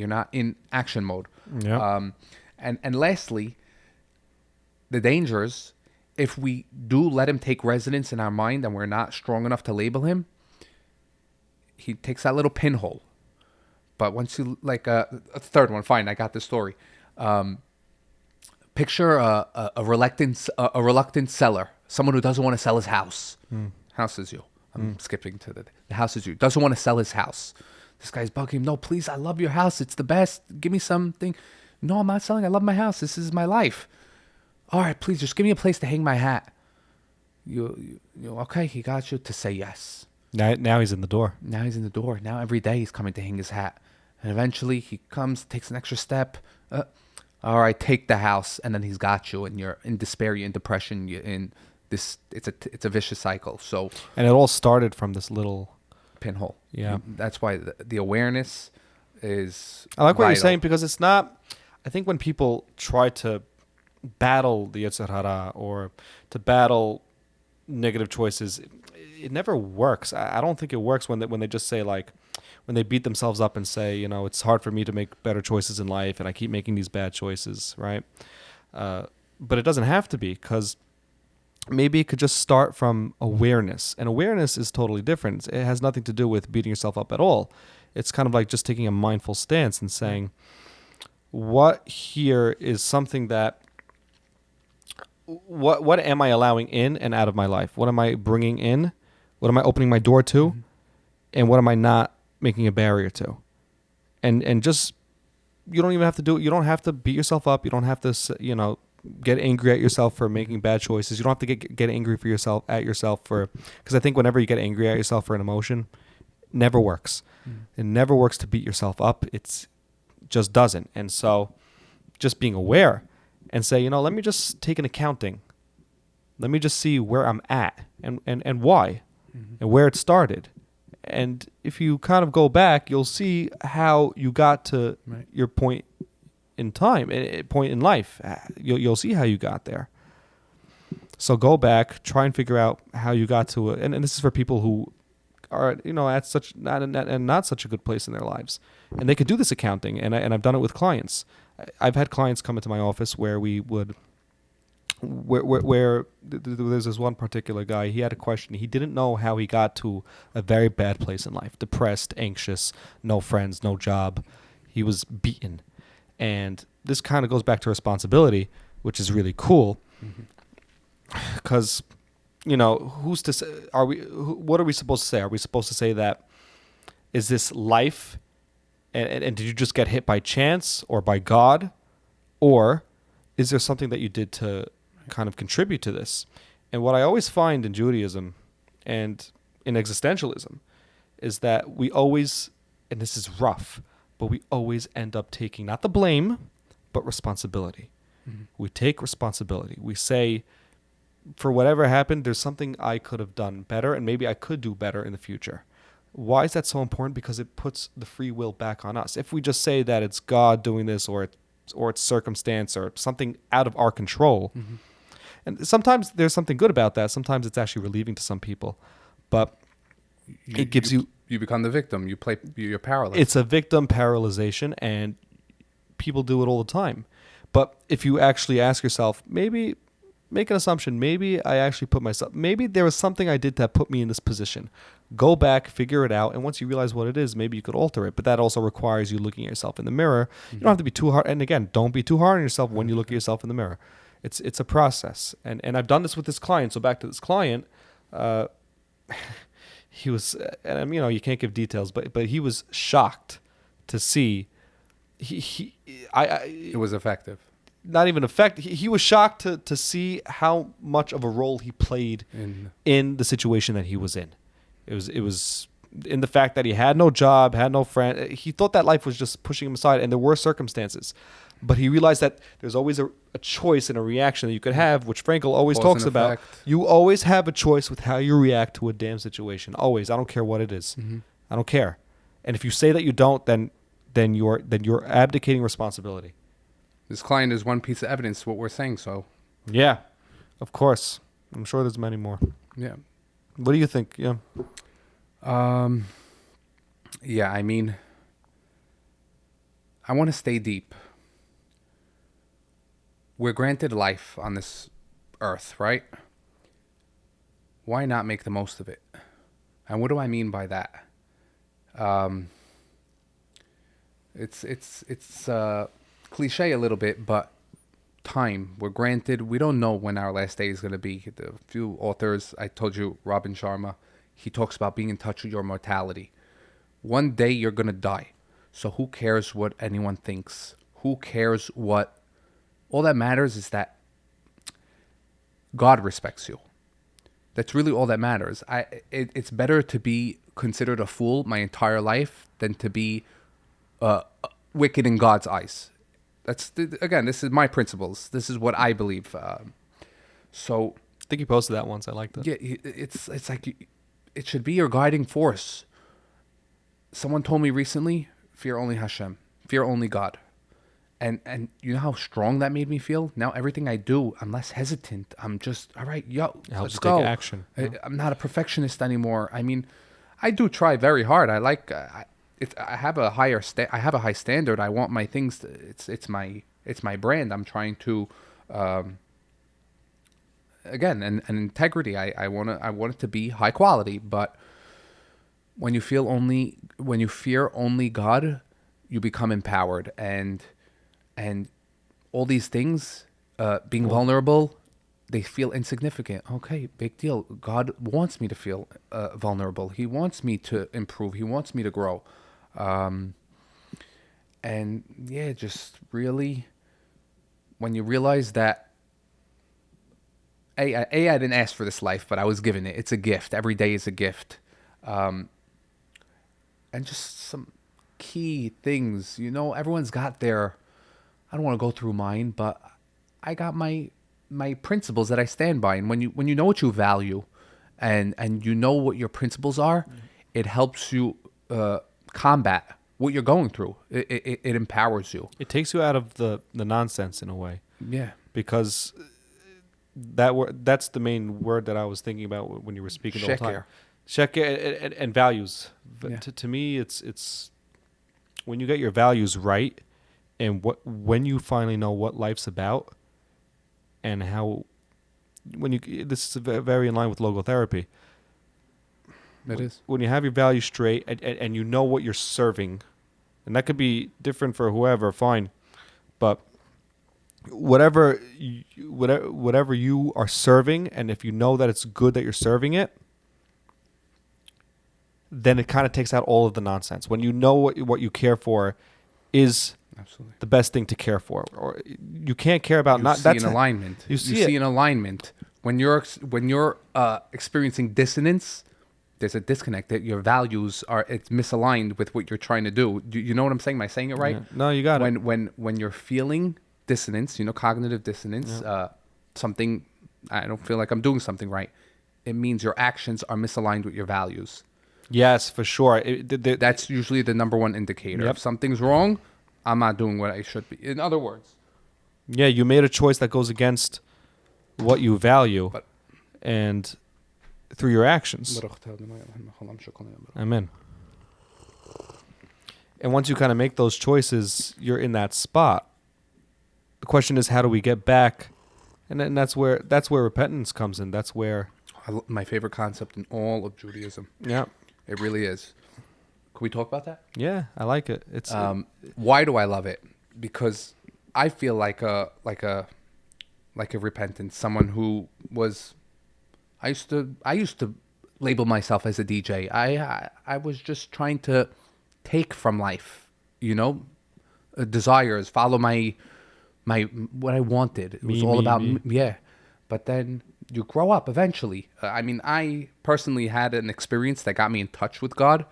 not in action mode. Yeah. And lastly, the dangers, if we do let him take residence in our mind and we're not strong enough to label him, he takes that little pinhole. But once you, like, a third one, fine, I got the story. Picture a reluctant seller, someone who doesn't want to sell his house. House is you. I'm skipping to the house is you. Doesn't want to sell his house. This guy's bugging him. No, please, I love your house. It's the best. Give me something. No, I'm not selling. I love my house. This is my life. All right, please, just give me a place to hang my hat. You okay? He got you to say yes. Now he's in the door. Now he's in the door. Now every day he's coming to hang his hat. And eventually he comes, takes an extra step. All right, take the house. And then he's got you. And you're in despair, you're in depression, you're in this. It's a vicious cycle. So, And it all started from this little pinhole. Yeah. That's why the awareness is I like what you're vital. saying, because it's not. I think when people try to battle the Yetzer Hara or to battle negative choices, it never works. I don't think it works when they just say, like, when they beat themselves up and say, it's hard for me to make better choices in life and I keep making these bad choices, right? But it doesn't have to be, because maybe it could just start from awareness. And awareness is totally different. It has nothing to do with beating yourself up at all. It's kind of like just taking a mindful stance and saying, what here is something that, what am I allowing in and out of my life? What am I bringing in? What am I opening my door to? And what am I not making a barrier to? And just, you don't even have to do it. You don't have to beat yourself up. You don't have to, get angry at yourself for making bad choices. You don't have to get angry at yourself for, because I think whenever you get angry at yourself for an emotion, it never works. It never works to beat yourself up. It's just doesn't. And so just being aware and say, let me just take an accounting. Let me just see where I'm at and why and where it started. And if you kind of go back, you'll see how you got to your point in time, point in life. You'll see how you got there. So go back, try and figure out how you got to it. And this is for people who are, at such not such a good place in their lives. And they could do this accounting. And I've done it with clients. I've had clients come into my office where we would, where there's this one particular guy. He had a question. He didn't know how he got to a very bad place in life. Depressed, anxious, no friends, no job. He was beaten. And this kind of goes back to responsibility, which is really cool. Because, who's to say, what are we supposed to say? Are we supposed to say that, is this life and did you just get hit by chance or by God? Or is there something that you did to kind of contribute to this? And what I always find in Judaism and in existentialism is that we always, and this is rough, but we always end up taking not the blame, but responsibility. We take responsibility. We say, for whatever happened, there's something I could have done better, and maybe I could do better in the future. Why is that so important? Because it puts the free will back on us. If we just say that it's God doing this, or it's circumstance, or something out of our control, and sometimes there's something good about that. Sometimes it's actually relieving to some people, but it gives you become the victim. You're powerless. It's a victim paralyzation, and people do it all the time. But if you actually ask yourself, maybe make an assumption, maybe I actually maybe there was something I did that put me in this position. Go back, figure it out, and once you realize what it is, maybe you could alter it. But that also requires you looking at yourself in the mirror. You don't have to be too hard. And again, don't be too hard on yourself when you look at yourself in the mirror. It's a process. And I've done this with this client. So back to this client, he was, and you can't give details, but he was shocked to see it was effective. Not even effective. He was shocked to see how much of a role he played in the situation that he was in. It was in the fact that he had no job, had no friend. He thought that life was just pushing him aside, and there were circumstances. But he realized that there's always a choice and a reaction that you could have, which Frankel always talks about. You always have a choice with how you react to a damn situation. Always. I don't care what it is. I don't care. And if you say that you don't, then you're abdicating responsibility. This client is one piece of evidence to what we're saying. So, yeah, of course. I'm sure there's many more. Yeah. What do you think? Yeah. Yeah, I mean, I want to stay deep. We're granted life on this earth, right? Why not make the most of it? And what do I mean by that? Um, it's cliche a little bit, but time. We're granted. We don't know when our last day is going to be. The few authors I told you, Robin Sharma, he talks about being in touch with your mortality. One day you're going to die. So who cares what anyone thinks? Who cares what? All that matters is that God respects you. That's really all that matters. It's better to be considered a fool my entire life than to be wicked in God's eyes. Again, this is my principles. This is what I believe. So I think you posted that once. I liked it. yeah, it's like it should be your guiding force. Someone told me recently, fear only Hashem, fear only God. And you know how strong that made me feel? Now everything I do, I'm less hesitant. I'm just, all right, let's go. Take action. I'm not a perfectionist anymore. I mean, I do try very hard. I like I have a I have a high standard. I want my things it's my brand. I'm trying to again, and integrity. I want it to be high quality, but when you fear only God, you become empowered, and all these things, being vulnerable, they feel insignificant. Okay, big deal. God wants me to feel vulnerable. He wants me to improve. He wants me to grow. And yeah, just really, when you realize that, I didn't ask for this life, but I was given it. It's a gift. Every day is a gift. And just some key things, everyone's got their, I don't want to go through mine, but I got my principles that I stand by. And when you know what you value and you know what your principles are, it helps you combat what you're going through. It empowers you. It takes you out of the nonsense in a way. Yeah. Because that's the main word that I was thinking about when you were speaking the whole time. Sheker and values. Yeah. To me, it's when you get your values right, and when you finally know what life's about, and how this is very in line with logotherapy. It is. When you have your values straight and you know what you're serving, and that could be different for whoever, fine, but whatever you are serving, and if you know that it's good that you're serving it, then it kind of takes out all of the nonsense. When you know what you care for is Absolutely the best thing to care for, or you can't care about that's an alignment. You see an alignment when you're experiencing dissonance. There's a disconnect that your values it's misaligned with what you're trying to do. Do you know what I'm saying? Am I saying it right? Yeah. No, you got it. When you're feeling dissonance, cognitive dissonance, something, I don't feel like I'm doing something right. It means your actions are misaligned with your values. Yes, for sure. That's usually the number one indicator. Yep. If something's wrong, I'm not doing what I should be. In other words. Yeah, you made a choice that goes against what you value, and through your actions. Amen. And once you kind of make those choices, you're in that spot. The question is, how do we get back? And then that's where repentance comes in. That's where my favorite concept in all of Judaism. Yeah, it really is. Can we talk about that? Yeah, I like it. It's why do I love it? Because I feel like a repentant, someone who was. I used to label myself as a DJ. I was just trying to take from life, desires, follow my what I wanted. It was all about me. Yeah. But then you grow up eventually. I personally had an experience that got me in touch with God.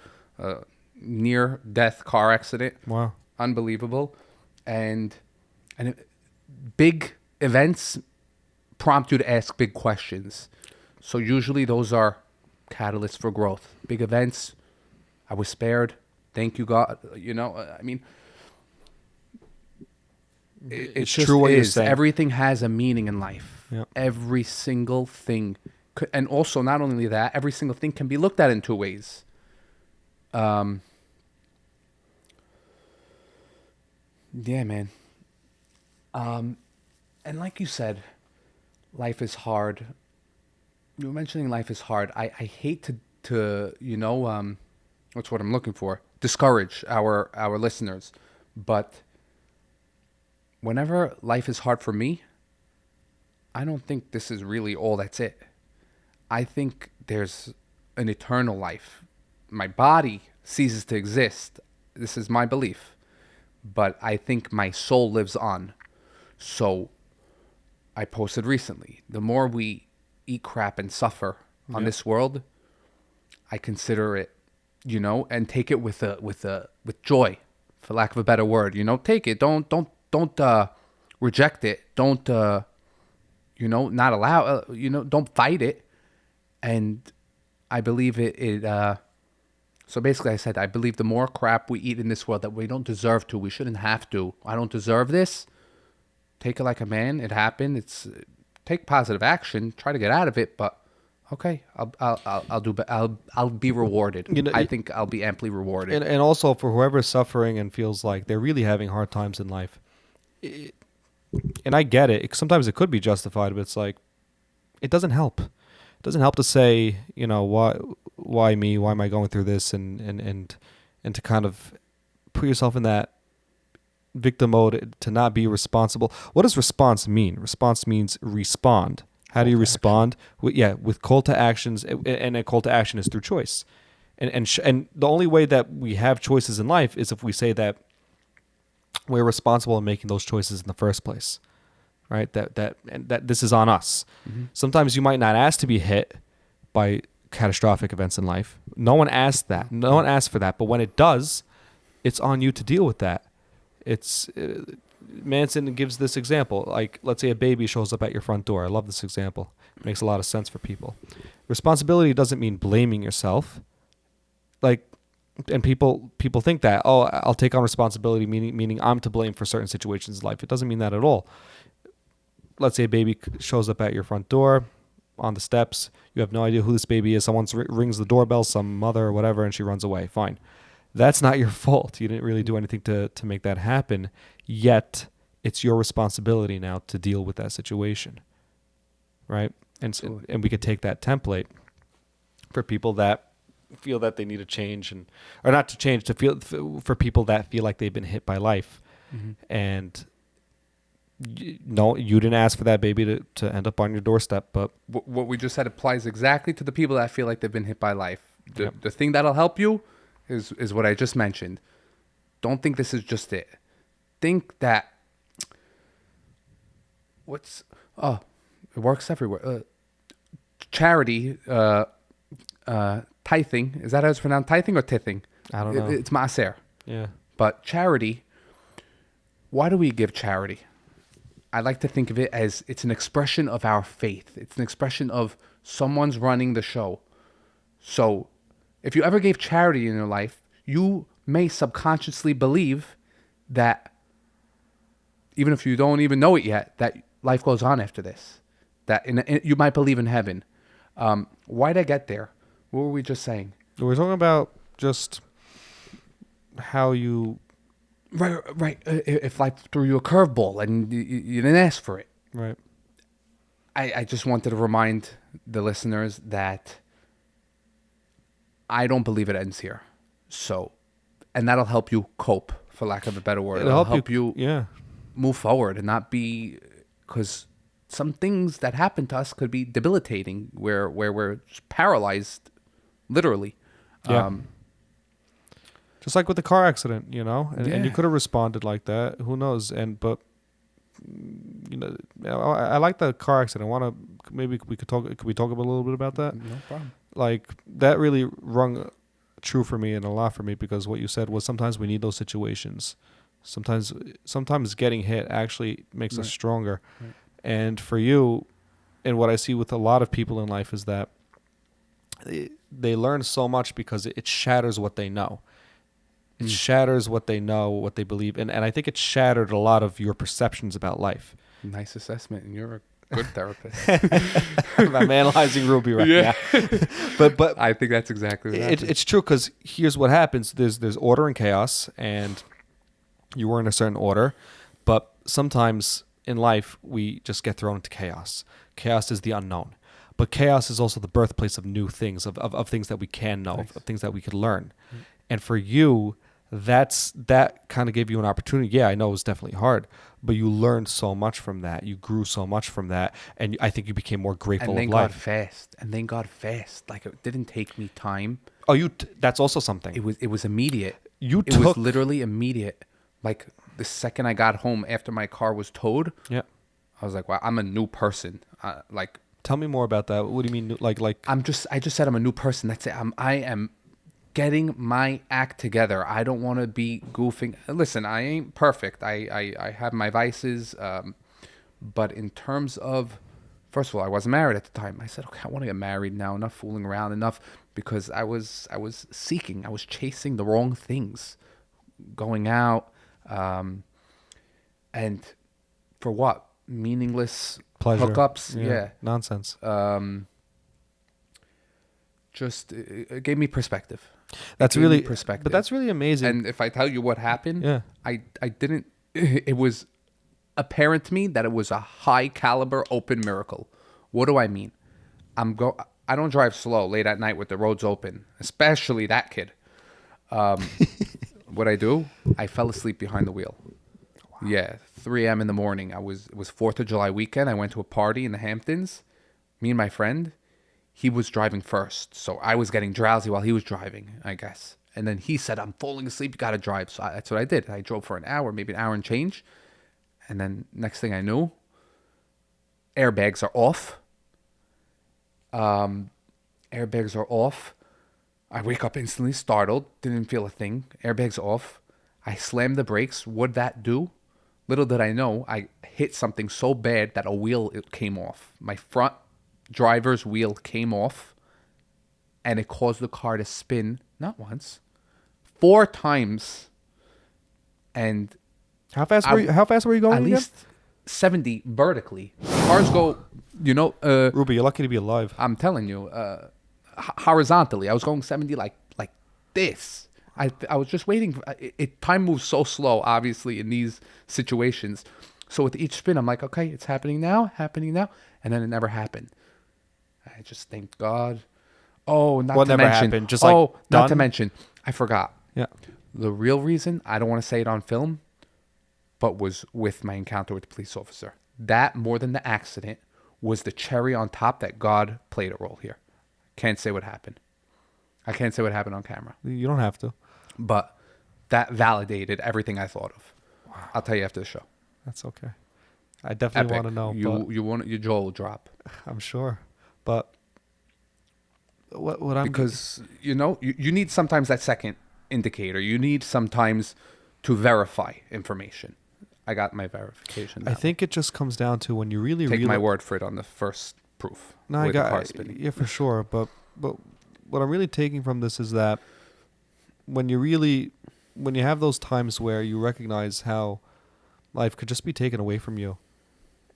Near death car accident. Wow. Unbelievable. And big events prompt you to ask big questions. So usually those are catalysts for growth. Big events, I was spared. Thank you, God. It's true what you're saying. Everything has a meaning in life. Yep. Every single thing. And also, not only that, every single thing can be looked at in two ways. Yeah, man. And like you said, life is hard. You were mentioning life is hard. I hate to what's what I'm looking for? Discourage our listeners. But whenever life is hard for me, I don't think this is really all that's it. I think there's an eternal life. My body ceases to exist. This is my belief. But I think my soul lives on. So I posted recently, the more we eat crap and suffer on this world, I consider it, and take it with joy, for lack of a better word. Take it. Don't reject it. Don't not allow. Don't fight it. And I believe it. So basically, I said I believe the more crap we eat in this world that we don't deserve to, we shouldn't have to. I don't deserve this. Take it like a man. It happened. Take positive action. Try to get out of it. But okay, I'll do. I'll be rewarded. I think I'll be amply rewarded. And also for whoever's suffering and feels like they're really having hard times in life, and I get it. Sometimes it could be justified, but it's like it doesn't help. It doesn't help to say, why me? Why am I going through this? And to kind of put yourself in that victim mode, to not be responsible. What does response mean? Response means respond. How do you respond? With call to actions, and a call to action is through choice. And the only way that we have choices in life is if we say that we're responsible in making those choices in the first place, right? That this is on us. Mm-hmm. Sometimes you might not ask to be hit by catastrophic events in life. No one asked that. No one asked for that. But when it does, it's on you to deal with that. It's Manson gives this example. Like, let's say a baby shows up at your front door. I love this example. It makes a lot of sense for people. Responsibility doesn't mean blaming yourself. And people think that, I'll take on responsibility, meaning I'm to blame for certain situations in life. It doesn't mean that at all. Let's say a baby shows up at your front door on the steps. You have no idea who this baby is. Someone rings the doorbell, some mother or whatever, and she runs away. Fine. That's not your fault. You didn't really do anything to make that happen. Yet, it's your responsibility now to deal with that situation. Right? And we could take that template for people that feel that they need to change, or not to change, for people that feel like they've been hit by life. Mm-hmm. And no, you didn't ask for that baby to end up on your doorstep. But what we just said applies exactly to the people that feel like they've been hit by life. The thing that'll help you is what I just mentioned. Don't think this is just it. Think that it works everywhere. Charity, tithing, is that how it's pronounced? Tithing or tithing? I don't know. It's maaser. Yeah. But charity, why do we give charity? I like to think of it as it's an expression of our faith. It's an expression of someone's running the show. So if you ever gave charity in your life, you may subconsciously believe that, even if you don't even know it yet, that life goes on after this. That you might believe in heaven. Why'd I get there? What were we just saying? We're talking about just how you... Right. If life threw you a curveball and you didn't ask for it. Right. I just wanted to remind the listeners that I don't believe it ends here. So, and that'll help you cope, for lack of a better word. It'll help you move forward and not be... Because some things that happen to us could be debilitating, where we're just paralyzed, literally. Yeah. Just like with the car accident, and you could have responded like that. Who knows? But I like the car accident. Maybe we could talk. Could we talk a little bit about that? No problem. Like, that really rung true for me and a lot for me, because what you said was sometimes we need those situations. Sometimes getting hit actually makes us stronger. Right. And for you, and what I see with a lot of people in life, is that they learn so much because it shatters what they know. It shatters what they know, what they believe. And I think it shattered a lot of your perceptions about life. Nice assessment. And you're a good therapist. I'm analyzing Ruby right now. But I think that's exactly what it's true, because here's what happens. There's order and chaos. And you were in a certain order, but sometimes in life we just get thrown into chaos. Chaos is the unknown, but chaos is also the birthplace of new things, of things that we can know, Nice. of things that we could learn. And for you, that kind of gave you an opportunity. Yeah, I know it was definitely hard, but you learned so much from that. You grew so much from that, and I think you became more grateful And then of got life. fast. And then got fast. Like, it didn't take me time. Oh, that's also something. It was immediate. You It was took- literally immediate. Like, the second I got home after my car was towed, Yeah. I was like, wow, I'm a new person. Like, Tell me more about that. What do you mean? Like, I just said I'm a new person. That's it. I am getting my act together. I don't want to be goofing. Listen, I ain't perfect. I have my vices. But in terms of, first of all, I wasn't married at the time. I said, okay, I want to get married now. Enough fooling around. Enough, because I was seeking. I was chasing the wrong things, going out, and for what? Meaningless pleasure. hookups. Yeah. Nonsense. Just it gave me perspective. That's It gave me really perspective. But that's really amazing. And if I tell you what happened, Yeah. I didn't. It was apparent to me that it was a high caliber open miracle. What do I mean? I don't drive slow late at night with the roads open, especially that kid. What I do? I fell asleep behind the wheel. Wow. Yeah, 3 a.m. in the morning. It was 4th of July weekend. I went to a party in the Hamptons. Me and my friend. He was driving first, so I was getting drowsy while he was driving, I guess. And then he said, I'm falling asleep, you gotta drive. So that's what I did. I drove for an hour, maybe an hour and change. And then next thing I knew, airbags are off. Airbags are off. I wake up instantly startled, didn't feel a thing. Airbags off. I slammed the brakes. What'd that do? Little did I know, I hit something so bad that it came off. My front driver's wheel came off, and it caused the car to spin not once, 4 times. And How fast were you going? at again? least 70 vertically. Cars go, Ruby, you're lucky to be alive. I'm telling you, horizontally. I was going 70 like this. I was just waiting. Time moves so slow, obviously, in these situations. So with each spin, I'm like, okay, it's happening now. And then it never happened. I just thank God. Oh, not What to never mention. happened? Just like not to done? mention. I forgot. Yeah. The real reason, I don't want to say it on film, but was with my encounter with the police officer. That, more than the accident, was the cherry on top that God played a role here. Can't say what happened. I can't say what happened on camera. You don't have to. But that validated everything I thought of. Wow. I'll tell you after the show. That's okay. I definitely Epic. want to know. You want your jaw will drop. I'm sure. But what I'm Because, you need sometimes that second indicator. You need sometimes to verify information. I got my verification. I think it just comes down to when you really Take my word for it on the first proof. No, I the got car spinning. yeah, for sure. But what I'm really taking from this is that when you have those times where you recognize how life could just be taken away from you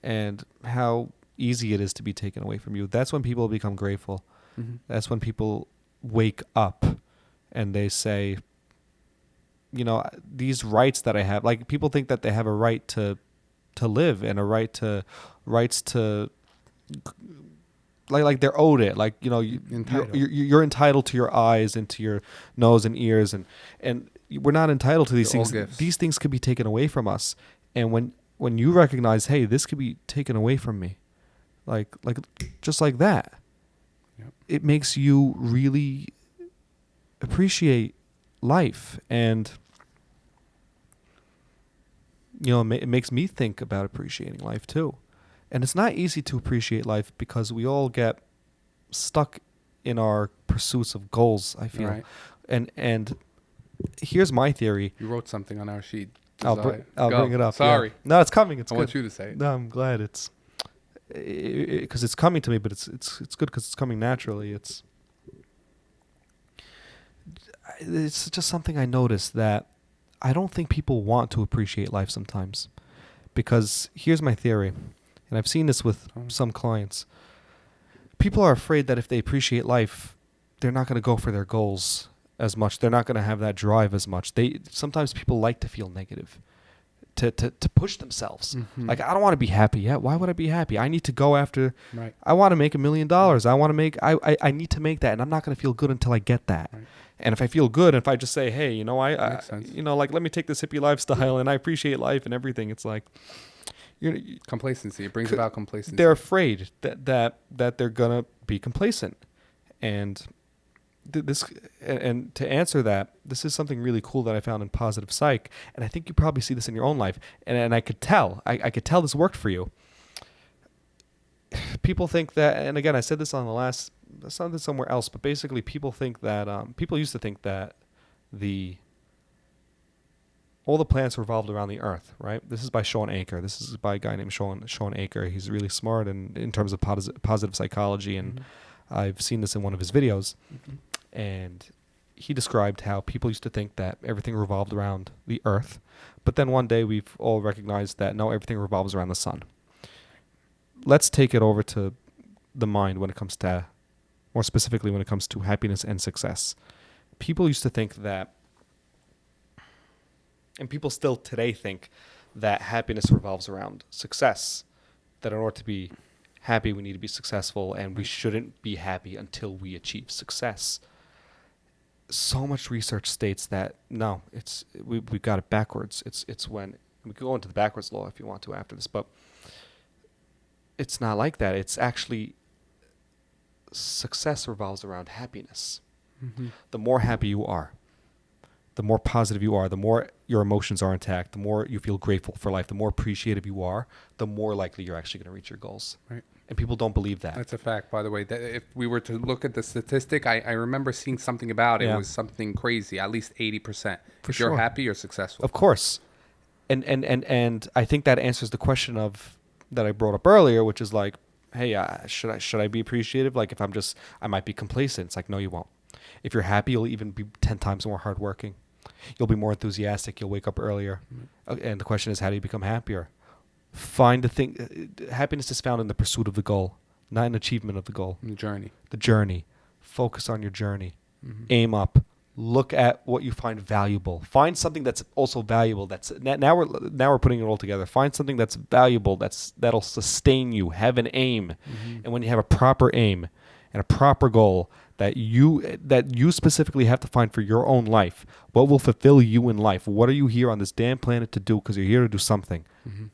and how easy it is to be taken away from you, that's when people become grateful. Mm-hmm. That's when people wake up and they say, these rights that I have, like people think that they have a right to live and rights to like they're owed it. Like, you're entitled to your eyes and to your nose and ears and we're not entitled to these They're all things. gifts. These things could be taken away from us. And when you recognize, hey, this could be taken away from me, like just like that, Yep. It makes you really appreciate life. And it makes me think about appreciating life too. And it's not easy to appreciate life because we all get stuck in our pursuits of goals, I feel. Right. And here's my theory. You wrote something on our sheet. I'll bring it up. Sorry. Yeah. No, it's coming. It's I good. want you to say it. No, I'm glad because it's coming to me, but it's good because it's coming naturally. It's just something I noticed that I don't think people want to appreciate life sometimes. Because here's my theory, and I've seen this with some clients. People are afraid that if they appreciate life, they're not going to go for their goals as much. They're not going to have that drive as much. Sometimes people like to feel negative, to push themselves. Like, I don't want to be happy yet. Why would I be happy? I need to go after. Right. I want to make $1 million. I want to make. I need to make that, and I'm not going to feel good until I get that. Right. And if I feel good, if I just say, hey, I Makes sense. like, let me take this hippie lifestyle, and I appreciate life and everything. It's like, Complacency. It brings about complacency. they're afraid that they're gonna be complacent, and and to answer that, this is something really cool that I found in positive psych, and I think you probably see this in your own life, and I could tell, I could tell this worked for you. People think that, and again, I said this on I saw this somewhere else, but basically, people think that people used to think that all the planets revolved around the Earth, right? This is by Sean Aker. This is by a guy named Sean Aker. He's really smart in terms of positive psychology, and I've seen this in one of his videos. And he described how people used to think that everything revolved around the Earth, but then one day we've all recognized that no, everything revolves around the sun. Let's take it over to the mind when it comes to, more specifically when it comes to happiness and success. People used to think that, and people still today think that happiness revolves around success, that in order to be happy, we need to be successful, and we shouldn't be happy until we achieve success. So much research states that no, we've got it backwards. It's when we can go into the backwards law if you want to after this, but it's not like that. It's actually success revolves around happiness. The more happy you are, the more positive you are, the more your emotions are intact, the more you feel grateful for life, the more appreciative you are, the more likely you're actually going to reach your goals. Right. And people don't believe that. That's a fact, by the way. That if we were to look at the statistic, I remember seeing something about it. Yeah. It was something crazy, at least 80%. For If you're sure. happy, you're successful. Of course. And I think that answers the question of that I brought up earlier, which is like, hey, should I be appreciative? Like, if I might be complacent. It's like, no, you won't. If you're happy, you'll even be 10 times more hardworking. You'll be more enthusiastic. You'll wake up earlier. And the question is, how do you become happier? Find the thing. Happiness is found in the pursuit of the goal, not in achievement of the goal. The journey. The journey. Focus on your journey. Aim up. Look at what you find valuable. Find something that's also valuable. Now we're putting it all together. Find something that's valuable. That'll sustain you. Have an aim, and when you have a proper aim and a proper goal that you specifically have to find for your own life, what will fulfill you in life? What are you here on this damn planet to do? Because you're here to do something.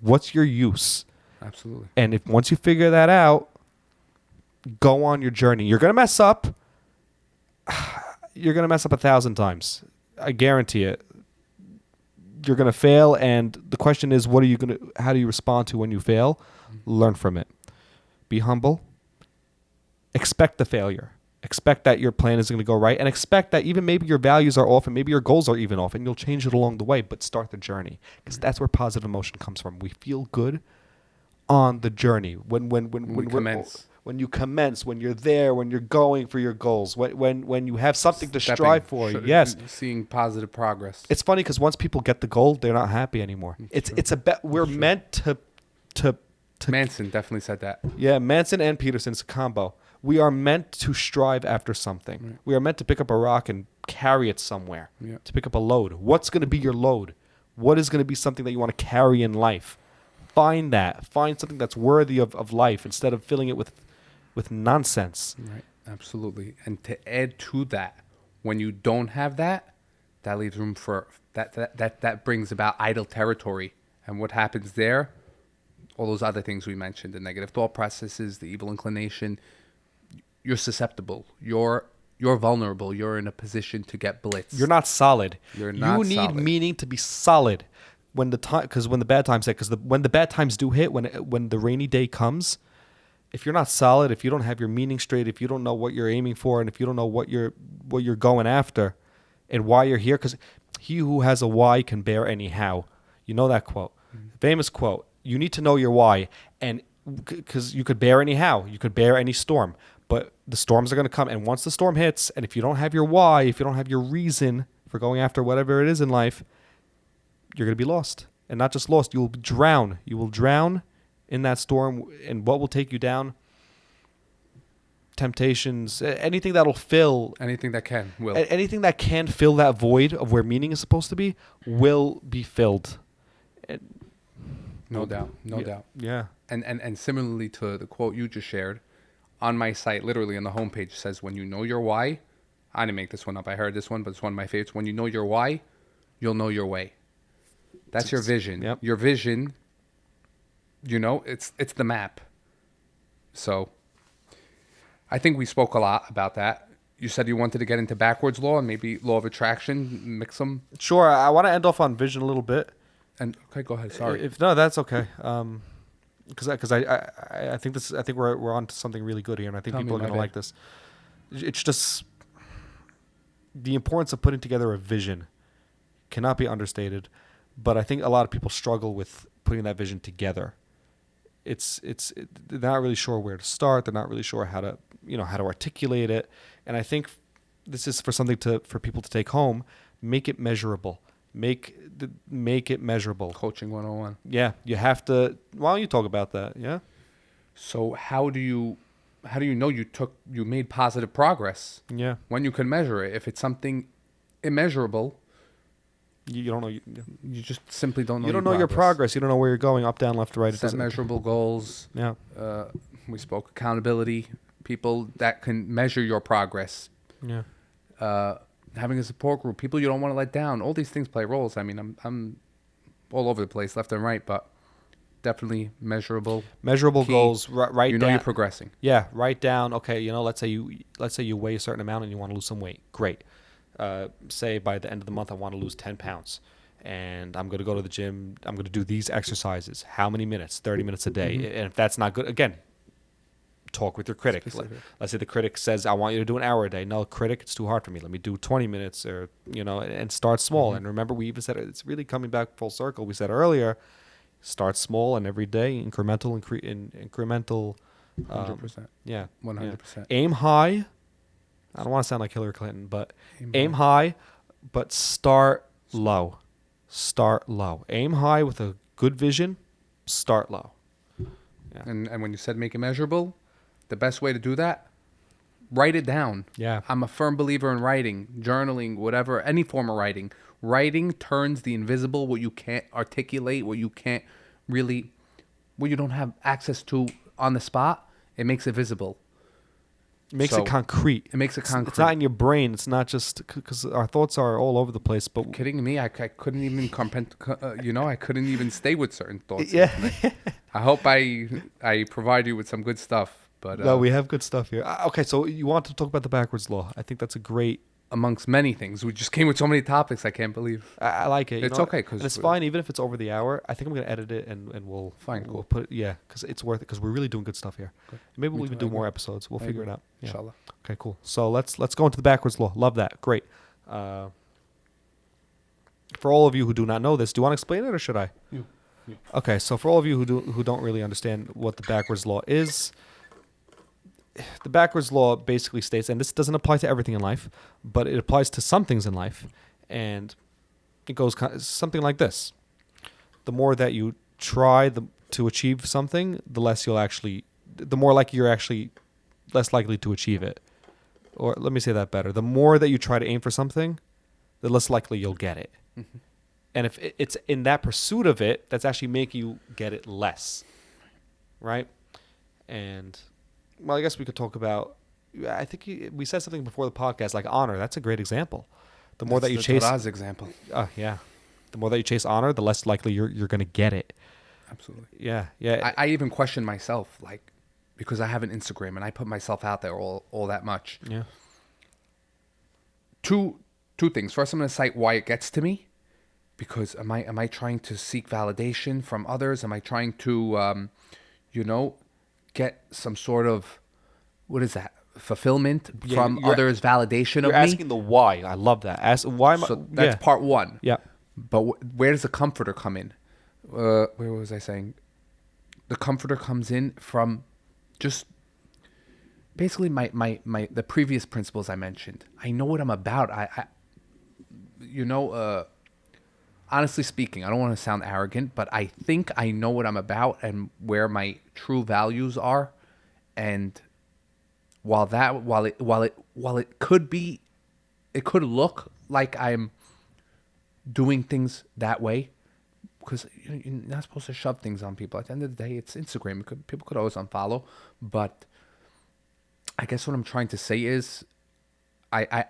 What's your use? Absolutely. And if once you figure that out, go on your journey. You're gonna mess up. You're going to mess up 1,000 times. I guarantee it. You're going to fail, and the question is, how do you respond to when you fail? Learn from it. Be humble. Expect the failure. Expect that your plan isn't going to go right, and expect that even maybe your values are off and maybe your goals are even off, and you'll change it along the way, but start the journey, because that's where positive emotion comes from. We feel good on the journey. When you commence, when you're there, when you're going for your goals, when you have something to strive for. Yes. Seeing positive progress. It's funny because once people get the goal, they're not happy anymore. We're meant to Manson definitely said that. Yeah, Manson and Peterson, it's a combo. We are meant to strive after something. Right. We are meant to pick up a rock and carry it somewhere. Yeah. To pick up a load. What's going to be your load? What is going to be something that you want to carry in life? Find that. Find something that's worthy of life instead of filling it with nonsense. Right, absolutely. And to add to that, when you don't have that, that leaves room for that brings about idle territory. And what happens there? All those other things we mentioned, the negative thought processes, the evil inclination. You're susceptible. You're vulnerable. You're in a position to get blitzed. You're not solid. You need solid. Meaning to be solid when the bad times hit. Because when the bad times do hit, when the rainy day comes. If you're not solid, if you don't have your meaning straight, if you don't know what you're aiming for, and if you don't know what you're going after and why you're here, because he who has a why can bear any how. You know that quote. Famous quote. You need to know your why, and because you could bear any how. You could bear any storm, but the storms are going to come, and once the storm hits, and if you don't have your why, if you don't have your reason for going after whatever it is in life, you're going to be lost. And not just lost, you will drown. You will drown in that storm, and what will take you down? temptations, anything that'll fill Anything that can will. anything that can fill that void of where meaning is supposed to be will be filled. No doubt. No yeah, doubt. Yeah. And similarly to the quote you just shared, on my site, literally on the homepage, says, when you know your why, I didn't make this one up. I heard this one, but it's one of my favorites. When you know your why, you'll know your way. That's your vision. Yep. Your vision, it's the map. So I think we spoke a lot about that. You said you wanted to get into backwards law and maybe law of attraction, mix them. Sure. I want to end off on vision a little bit. And okay, go ahead. Sorry. If no, that's okay. Because I think we're on to something really good here, and I think Tell people me, are my going to like this. It's just the importance of putting together a vision cannot be understated, but I think a lot of people struggle with putting that vision together. They're not really sure where to start. They're not really sure how to articulate it, and I think this is for people to take home. Make it measurable. Make it measurable. Coaching 101. Yeah, you have to. Why don't you talk about that? Yeah. So how do you know you made positive progress? Yeah. When you can measure it. If it's something immeasurable, You don't know. you just simply don't know. You don't know your progress. You don't know where you're going, up, down, left, right. It Set doesn't. measurable goals. Yeah. We spoke accountability. People that can measure your progress. Yeah. Having a support group. People you don't want to let down. All these things play roles. I mean, I'm all over the place, left and right, but definitely measurable. Measurable key. Goals. Write You down. know you're progressing. Yeah. Write down. Okay. Let's say you weigh a certain amount and you want to lose some weight. Great. Say by the end of the month I want to lose 10 pounds, and I'm going to go to the gym. I'm going to do these exercises. How many minutes? 30 minutes a day. Mm-hmm. And if that's not good, again, talk with your critic. Let's say the critic says, I want you to do an hour a day. No, critic, it's too hard for me. Let me do 20 minutes and start small. Mm-hmm. And remember, we even said it's really coming back full circle. We said earlier, start small and every day, incremental. 100%. Yeah. 100%. Yeah. Aim high. I don't want to sound like Hillary Clinton, but aim high, but start low. Start low. Aim high with a good vision. Start low. Yeah. And when you said make it measurable, the best way to do that, write it down. Yeah. I'm a firm believer in writing, journaling, whatever, any form of writing. Writing turns the invisible, what you can't articulate, what you don't have access to on the spot, it makes it visible. It makes it concrete. It makes it concrete. It's not in your brain. It's not just because our thoughts are all over the place. But kidding me, I couldn't even I couldn't even stay with certain thoughts. Yeah. I hope I provide you with some good stuff. But no, we have good stuff here. Okay, so you want to talk about the backwards law? I think that's a great. Amongst many things, we just came with so many topics. I can't believe. I like it. It's okay because it's fine, even if it's over the hour. I think I'm gonna edit it and we'll fine. We'll put because it's worth it because we're really doing good stuff here. Good. Maybe we'll even do more episodes. We'll figure it out. Yeah. Inshallah. Okay, cool. So let's go into the backwards law. Love that. Great. For all of you who do not know this, do you want to explain it or should I? You. Okay, so for all of you who don't really understand what the backwards law is, the backwards law basically states, and this doesn't apply to everything in life, but it applies to some things in life, and it goes something like this: the more that you try to achieve something, the less less likely to achieve it. Or let me say that better: the more that you try to aim for something, the less likely you'll get it. Mm-hmm. And if it's in that pursuit of it, that's actually making you get it less, right? And well, I guess we could talk about. I think we said something before the podcast, like honor. That's a great example. The more that you chase, Torah's example. Yeah, the more that you chase honor, the less likely you're going to get it. Absolutely. Yeah. I even question myself, like, because I have an Instagram and I put myself out there all that much. Yeah. Two things. First, I'm going to cite why it gets to me, because am I trying to seek validation from others? Am I trying to, get some sort of, what is that, fulfillment from others' validation of me? You're asking the why. I love that. Why am I? So that's part one. Yeah. But where does the comforter come in? Where was I saying? The comforter comes in from just basically the previous principles I mentioned. I know what I'm about. Honestly speaking, I don't want to sound arrogant, but I think I know what I'm about and where my true values are. And while it could be, it could look like I'm doing things that way, because you're not supposed to shove things on people. At the end of the day, it's Instagram. People could always unfollow, but I guess what I'm trying to say is, I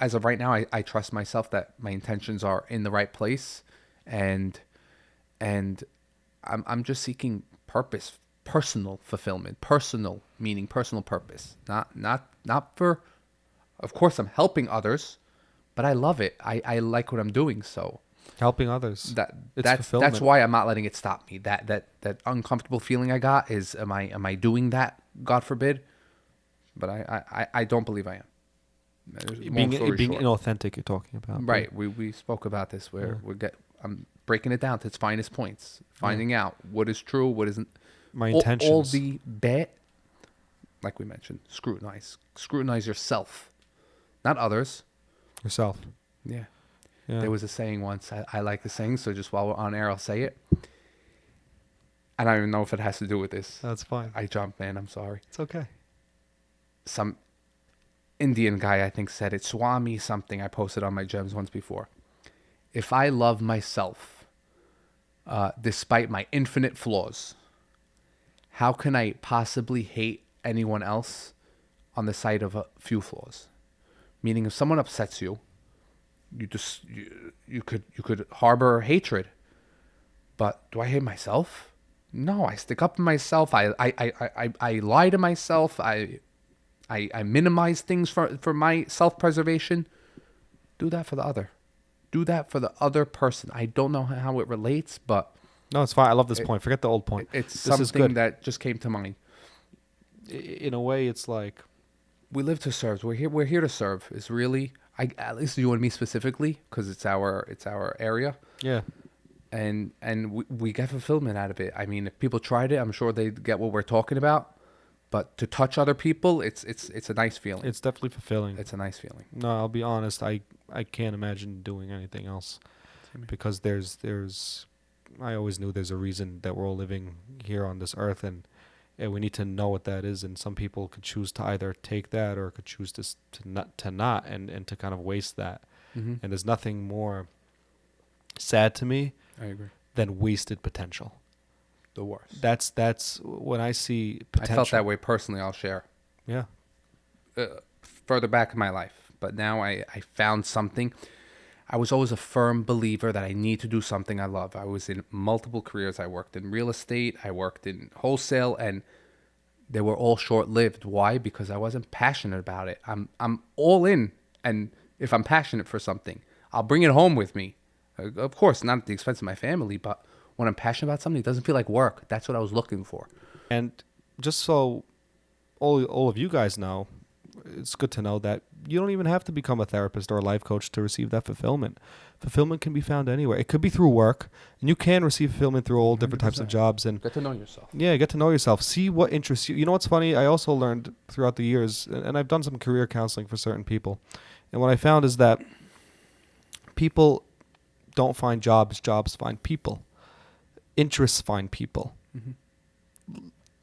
as of right now, I trust myself that my intentions are in the right place, and I'm just seeking purpose, personal fulfillment, personal meaning, personal purpose. Not for, of course, I'm helping others, but I love it. I like what I'm doing, so Helping others. that's why I'm not letting it stop me. That uncomfortable feeling I got is, am I doing that? God forbid. But I don't believe I am. Being inauthentic, you're talking about. Right. We spoke about this where I'm breaking it down to its finest points, finding out what is true, what isn't. My intentions. All the bad, like we mentioned, scrutinize yourself, not others. Yourself. Yeah. Yeah. There was a saying once, I like the saying, so just while we're on air, I'll say it. I don't even know if it has to do with this. That's fine. I jumped, man. I'm sorry. It's okay. Some Indian guy, I think, said it. Swami something. I posted on my gems once before. If I love myself, despite my infinite flaws, how can I possibly hate anyone else on the side of a few flaws? Meaning, if someone upsets you, you could harbor hatred. But do I hate myself? No, I stick up for myself. I lie to myself. I minimize things for my self-preservation. Do that for the other. Do that for the other person. I don't know how it relates, but no, it's fine. I love this point. Forget the old point. It's this is something good. that just came to mind. In a way, it's like we live to serve. We're here to serve. It's really, at least you and me specifically, because it's our area. Yeah. And we get fulfillment out of it. I mean, if people tried it, I'm sure they'd get what we're talking about. But to touch other people, it's a nice feeling. It's definitely fulfilling. It's a nice feeling. No, I'll be honest. I can't imagine doing anything else, because there's I always knew there's a reason that we're all living here on this earth, and we need to know what that is. And some people could choose to either take that or could choose to not and to kind of waste that. Mm-hmm. And there's nothing more sad to me I agree. than wasted potential. The worst. That's when I see potential. I felt that way personally. I'll share. Yeah. Further back in my life, but now I found something. I was always a firm believer that I need to do something I love. I was in multiple careers. I worked in real estate. I worked in wholesale, and they were all short-lived. Why? Because I wasn't passionate about it. I'm all in, and if I'm passionate for something, I'll bring it home with me. Of course, not at the expense of my family, but when I'm passionate about something, it doesn't feel like work. That's what I was looking for. And just so all of you guys know, it's good to know that you don't even have to become a therapist or a life coach to receive that fulfillment. Fulfillment can be found anywhere. It could be through work, and you can receive fulfillment through all different 100%. types of jobs. And Get to know yourself. Yeah, get to know yourself. See what interests you. You know what's funny? I also learned throughout the years, and I've done some career counseling for certain people, and what I found is that people don't find jobs, jobs find people. Interests find people. Mm-hmm.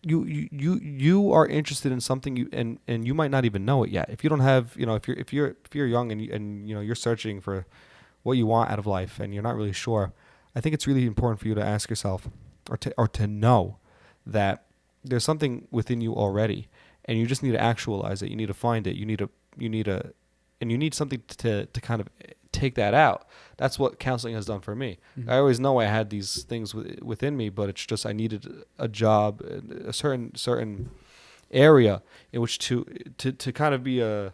You are interested in something, and you might not even know it yet. If you don't have, if you're young and you're searching for what you want out of life and you're not really sure, I think it's really important for you to ask yourself or to know that there's something within you already, and you just need to actualize it. You need to find it. You need something to kind of take that out. That's what counseling has done for me. Mm-hmm. I always know I had these things within me, but it's just I needed a job, a certain area in which to kind of be a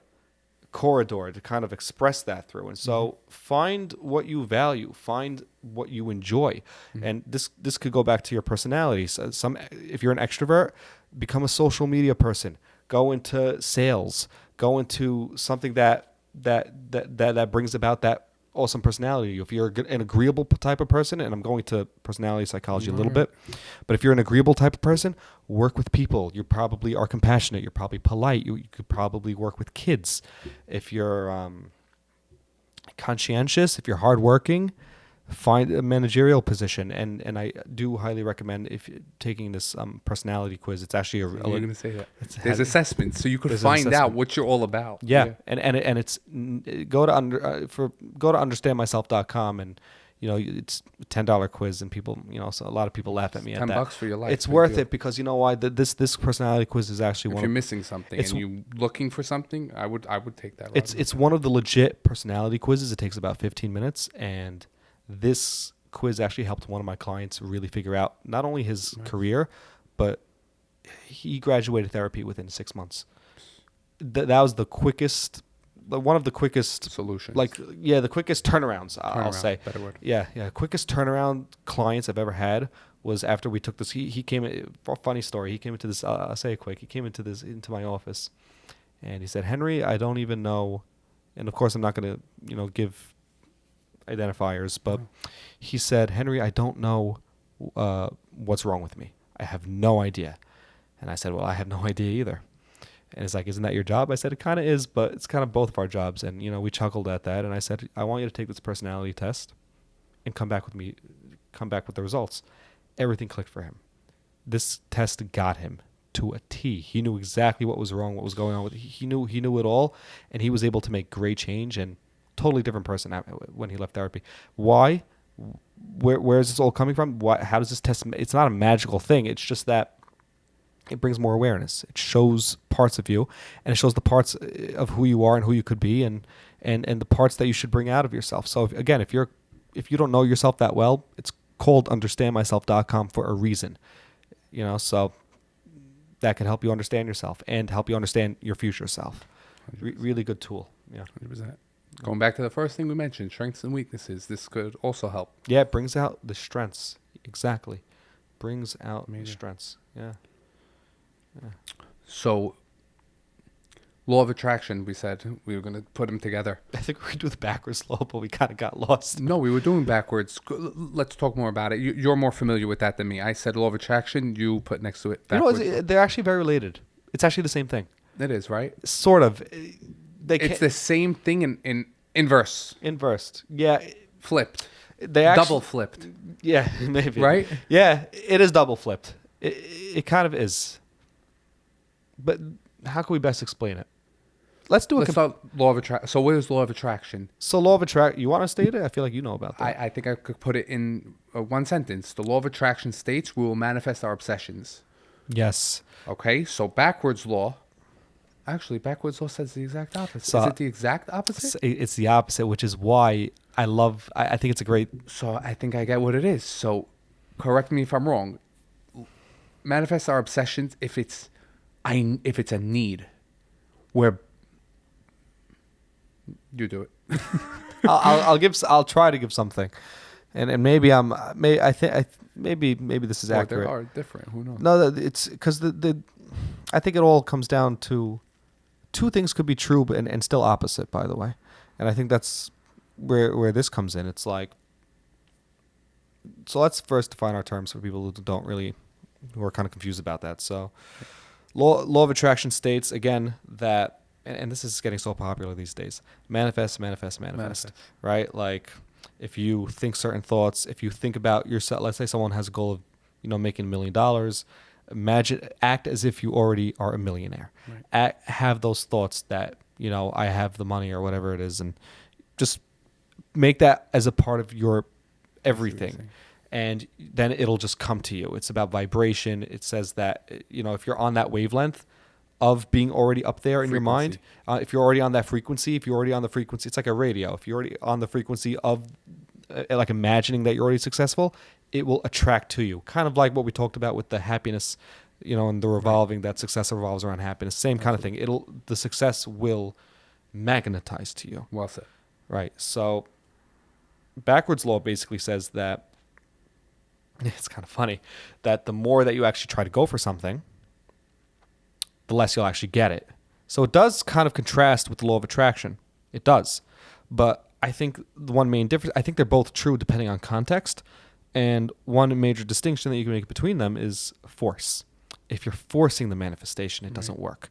corridor to kind of express that through. And so find what you value, find what you enjoy. And this could go back to your personality. So if you're an extrovert, become a social media person. Go into sales. Go into something that brings about that awesome personality. If you're an agreeable type of person, and I'm going to personality psychology a little bit, but if you're an agreeable type of person, work with people. You probably are compassionate. You're probably polite. You could probably work with kids. If you're conscientious, if you're hardworking, find a managerial position. And I do highly recommend if you're taking this personality quiz. It's actually You're going to say that. It's There's assessments, so you could find out what you're all about. Yeah. And it's go to understandmyself.com, and it's a $10 quiz, and people, so a lot of people laugh at me at that. $10 for your life. It's worth it, because you know why? This personality quiz is actually if you're missing something and you looking for something, I would take that. It's one of the legit personality quizzes. It takes about 15 minutes, and this quiz actually helped one of my clients really figure out not only his career, but he graduated therapy within 6 months. That was one of the quickest solutions. The quickest turnarounds, I'll say. Better word. Yeah. Quickest turnaround clients I've ever had was after we took this. He came. Funny story. He came into this. I'll say it quick. He came into my office, and he said, "Henry, I don't even know," and of course I'm not going to give identifiers, but he said, "Henry, I don't know what's wrong with me. I have no idea." And I said, "Well, I have no idea either." And it's like, "Isn't that your job?" I said, "It kind of is, but it's kind of both of our jobs." And, we chuckled at that. And I said, "I want you to take this personality test and come back with the results." Everything clicked for him. This test got him to a T. He knew exactly what was wrong, what was going on with it. He knew it all, and he was able to make great change, and totally different person when he left therapy. Why? Where is this all coming from? How does this test? It's not a magical thing. It's just that it brings more awareness. It shows parts of you, and it shows the parts of who you are and who you could be, and the parts that you should bring out of yourself. So if you don't know yourself that well, it's called understandmyself.com for a reason. So that can help you understand yourself and help you understand your future self. Really good tool. Yeah. 100%. Going back to the first thing we mentioned, strengths and weaknesses, this could also help. Yeah, it brings out the strengths. Exactly. Brings out the strengths. Yeah. So, law of attraction, we said we were going to put them together. I think we could do the backwards law, but we kind of got lost. No, we were doing backwards. Let's talk more about it. You're more familiar with that than me. I said law of attraction. You put next to it backwards. They're actually very related. It's actually the same thing. It is, right? Sort of. It's the same thing in inverse. Inversed. Yeah. Flipped. They actually, double flipped. Yeah, maybe. Right? Yeah, it is double flipped. It kind of is. But how can we best explain it? Let's start law of attraction. So what is law of attraction? So law of attraction, you want to state it? I feel like you know about that. I think I could put it in one sentence. The law of attraction states we will manifest our obsessions. Yes. Okay, so backwards law. Actually, backwards law says the exact opposite. So, is it the exact opposite? It's the opposite, which is why I think it's a great... So I think I get what it is. So correct me if I'm wrong. Manifest our obsessions if it's a need. Where you do it. I'll try to give something, and maybe maybe this is accurate. They are different. Who knows? No, it's because I think it all comes down to two things could be true, but and still opposite. By the way, and I think that's where this comes in. It's like, so let's first define our terms for people who are kind of confused about that. So, law of attraction states again that. And this is getting so popular these days. Manifest. Right? Like, if you think certain thoughts, if you think about yourself, let's say someone has a goal of, making $1 million. Act as if you already are a millionaire. Right. Have those thoughts that, I have the money or whatever it is, and just make that as a part of your everything. And then it'll just come to you. It's about vibration. It says that, if you're on that wavelength of being already up there in your mind, if you're already on that frequency, it's like a radio. If you're already on the frequency of like imagining that you're already successful, it will attract to you. Kind of like what we talked about with the happiness, and the revolving, that success revolves around happiness. Same kind of thing. The success will magnetize to you. Well said. Right. So backwards law basically says that, it's kind of funny, that the more that you actually try to go for something, the less you'll actually get it. So it does kind of contrast with the law of attraction. It does. But I think the one main difference, I think they're both true depending on context. And one major distinction that you can make between them is force. If you're forcing the manifestation, it doesn't work.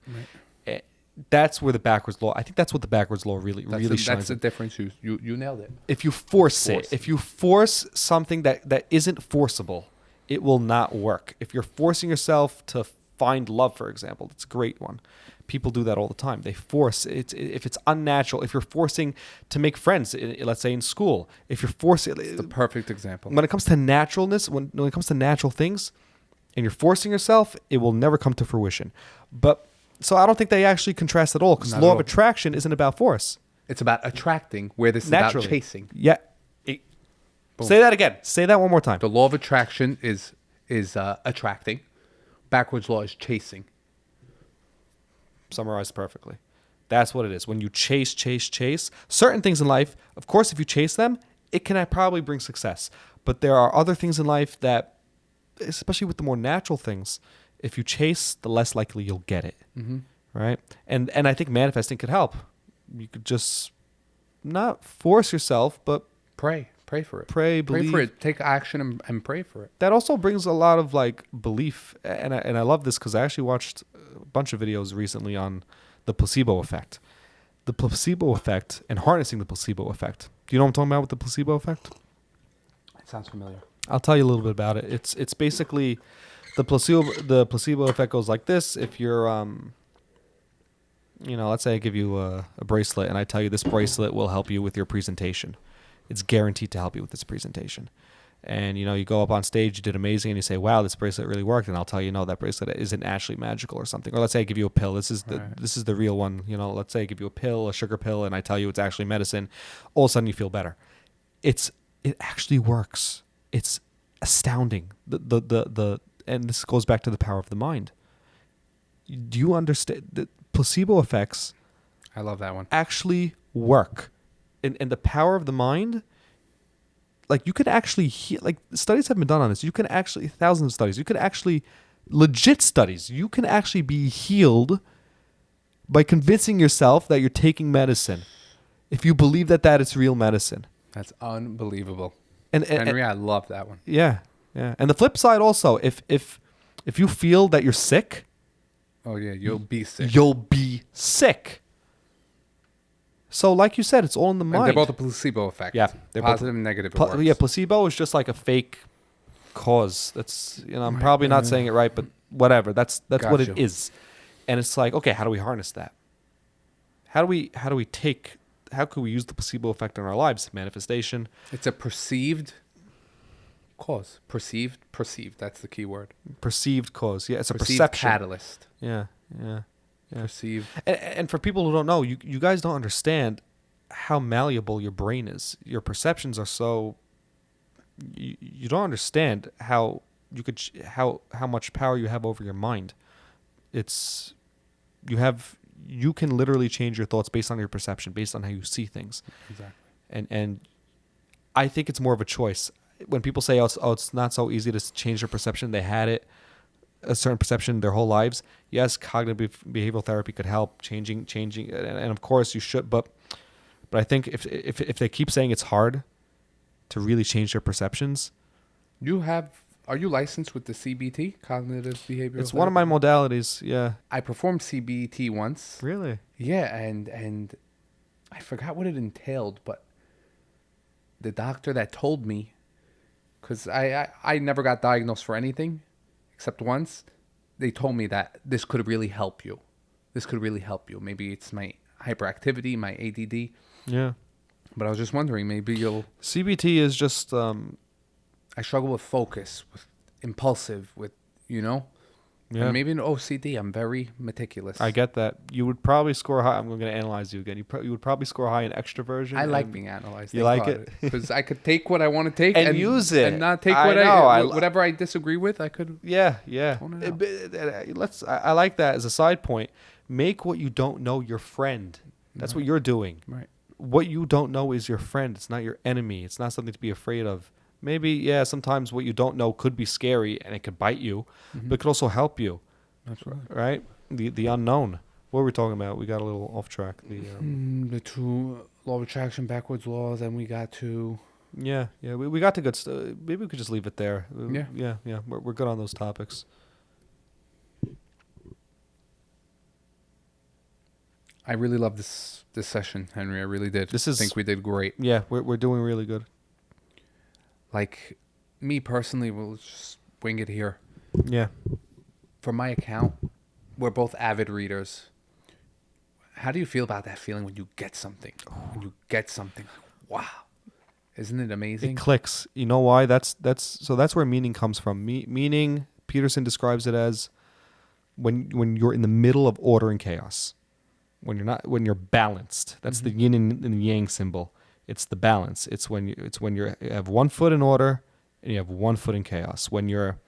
Right. That's where the backwards law. I think that's what the backwards law really shines. That's the difference. You nailed it. If you force it, if you force something that isn't forcible, it will not work. If you're forcing yourself to find love, for example, that's a great one. People do that all the time. They force it. If it's unnatural, if you're forcing to make friends, let's say in school, if you're forcing, It's the perfect example. when it comes to naturalness, when it comes to natural things, and you're forcing yourself, it will never come to fruition. But so I don't think they actually contrast at all, because law of attraction isn't about force. It's about attracting, where this Naturally. is about chasing. Yeah. Say that again. Say that one more time. The law of attraction is attracting. Backwards law is chasing. Summarized perfectly. That's what it is. When you chase certain things in life, of course, if you chase them, it can probably bring success. But there are other things in life that, especially with the more natural things, if you chase, the less likely you'll get it. Mm-hmm. Right? And I think manifesting could help. You could just not force yourself, but Pray for it. Pray, believe. For it. Take action and pray for it. That also brings a lot of like belief, and I love this because I actually watched a bunch of videos recently on the placebo effect. The placebo effect and harnessing the placebo effect. Do you know what I'm talking about with the placebo effect? It sounds familiar. I'll tell you a little bit about it. It's basically the placebo effect goes like this. If you're let's say I give you a bracelet and I tell you this bracelet will help you with your presentation. It's guaranteed to help you with this presentation. And, you go up on stage, you did amazing, and you say, wow, this bracelet really worked. And I'll tell you, no, that bracelet isn't actually magical or something. Or let's say I give you a pill. This is the real one. Let's say I give you a pill, a sugar pill, and I tell you it's actually medicine. All of a sudden you feel better. It actually works. It's astounding. And this goes back to the power of the mind. Do you understand that placebo effects? I love that one. Actually work. And the power of the mind, like you could actually heal, like studies have been done on this. You can actually, thousands of studies, you could actually, legit studies, you can actually be healed by convincing yourself that you're taking medicine. If you believe that is real medicine. That's unbelievable. And Henry, I love that one. Yeah. And the flip side also, if you feel that you're sick. Oh yeah, you'll be sick. You'll be sick. So, like you said, it's all in the mind. And they're both a placebo effect. Yeah, they're positive and negative. It yeah, placebo is just like a fake cause. That's I'm probably not saying it right, but whatever. That's what it is. And it's like, okay, how do we harness that? How can we use the placebo effect in our lives? Manifestation. It's a perceived cause. Perceived. That's the key word. Perceived cause. Yeah, it's a perceived perception. Catalyst. Yeah. Perceived. And for people who don't know, you guys don't understand how malleable your brain is. Your perceptions are so. You don't understand how much power you have over your mind. You can literally change your thoughts based on your perception, based on how you see things. Exactly. And I think it's more of a choice. When people say, it's not so easy to change their perception, they had a certain perception their whole lives. Yes, cognitive behavioral therapy could help changing, and of course you should. But I think if they keep saying it's hard to really change their perceptions, are you licensed with the CBT, cognitive behavioral? It's one of my modalities. Yeah, I performed CBT once. Really? Yeah, and I forgot what it entailed, but the doctor that told me, because I never got diagnosed for anything. Except once, they told me that this could really help you. Maybe it's my hyperactivity, my ADD. Yeah. But I was just wondering, maybe CBT is just... I struggle with focus, with impulsive, with, Yeah. And maybe an OCD. I'm very meticulous. I get that. You would probably score high. I'm going to analyze you again. You would probably score high in extroversion. I like being analyzed. You like it? Because I could take what I want to take and use it. And not take whatever I disagree with, I could. Yeah. I like that as a side point. Make what you don't know your friend. That's what you're doing. Right. What you don't know is your friend. It's not your enemy. It's not something to be afraid of. Maybe, sometimes what you don't know could be scary and it could bite you, but it could also help you. That's right. Right? The unknown. What were we talking about? We got a little off track. The two law of attraction, backwards laws, and we got to... Yeah. We got to good stuff. Maybe we could just leave it there. Yeah. We're good on those topics. I really love this session, Henry. I really did. I think we did great. Yeah, we're doing really good. Like, me personally, we'll just wing it here. Yeah. For my account, we're both avid readers. How do you feel about that feeling when you get something? When you get something, like, wow. Isn't it amazing? It clicks. You know why? That's where meaning comes from. Meaning, Peterson describes it as when you're in the middle of order and chaos. When you're balanced. That's the yin and yang symbol. It's the balance. It's when you have one foot in order and you have one foot in chaos. When you're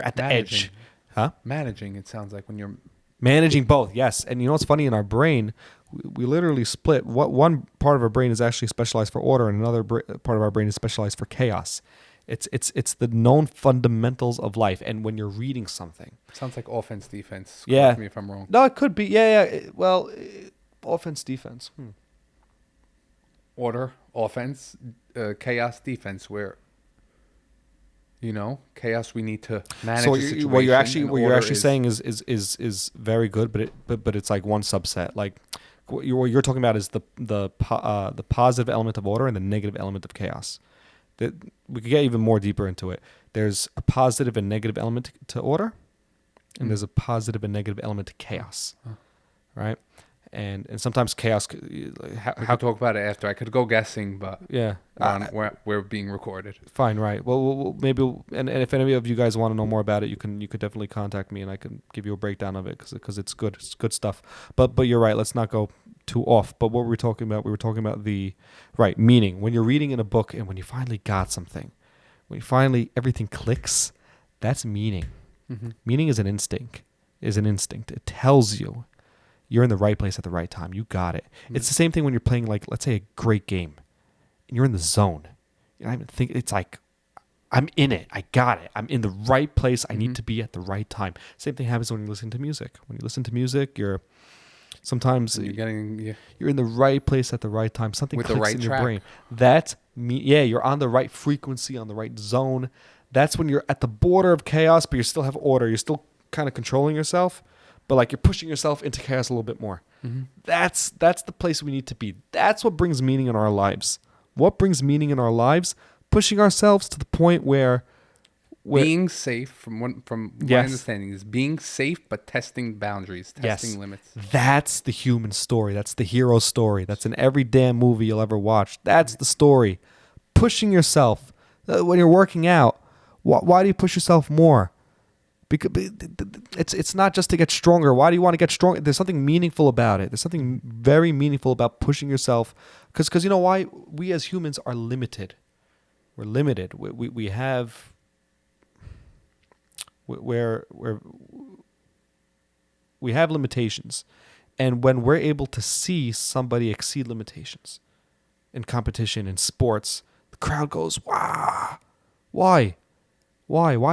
at the edge. Huh? Managing, it sounds like, when you're managing both, yes. And you know what's funny? In our brain, we literally split. What one part of our brain is actually specialized for order, and another part of our brain is specialized for chaos. It's the known fundamentals of life. And when you're reading something, sounds like offense, defense. Yeah. Correct me if I'm wrong. No, it could be. Yeah. Well, offense, defense. Order, offense, chaos, defense. Where, chaos, we need to manage the situation. What you're actually saying is very good, but it's like one subset. Like what you're talking about is the positive element of order and the negative element of chaos. That we could get even more deeper into it. There's a positive and negative element to order, and there's a positive and negative element to chaos, right? And sometimes chaos. How talk about it after? I could go guessing, but yeah, we're being recorded. Fine, right? Well, maybe, and if any of you guys want to know more about it, you could definitely contact me, and I can give you a breakdown of it because it's good. It's good stuff. But you're right. Let's not go too off. But what were we talking about? We were talking about the meaning. When you're reading in a book and when you finally got something, when you finally everything clicks, that's meaning. Mm-hmm. Meaning is an instinct. It tells you you're in the right place at the right time. You got it. Mm-hmm. It's the same thing when you're playing, like, let's say, a great game, and you're in the zone. You don't even think. It's like, I'm in it. I got it. I'm in the right place. I need to be at the right time. Same thing happens when you listen to music. When you listen to music, you're in the right place at the right time. Something with clicks the right in your track. brain. That's me. Yeah, you're on the right frequency, on the right zone. That's when you're at the border of chaos, but you still have order. You're still kind of controlling yourself, but like you're pushing yourself into chaos a little bit more. Mm-hmm. That's the place we need to be. That's what brings meaning in our lives. What brings meaning in our lives? Pushing ourselves to the point where being safe, from my understanding, is being safe, but testing boundaries, testing limits. That's the human story. That's the hero story. That's in every damn movie you'll ever watch. That's the story. Pushing yourself. When you're working out, why do you push yourself more? Because it's not just to get stronger. Why do you want to get stronger? There's something meaningful about it. There's something very meaningful about pushing yourself. Because you know why? We as humans are limited. We're limited. We have... we have limitations, and when we're able to see somebody exceed limitations in competition, in sports, the crowd goes, wow. Why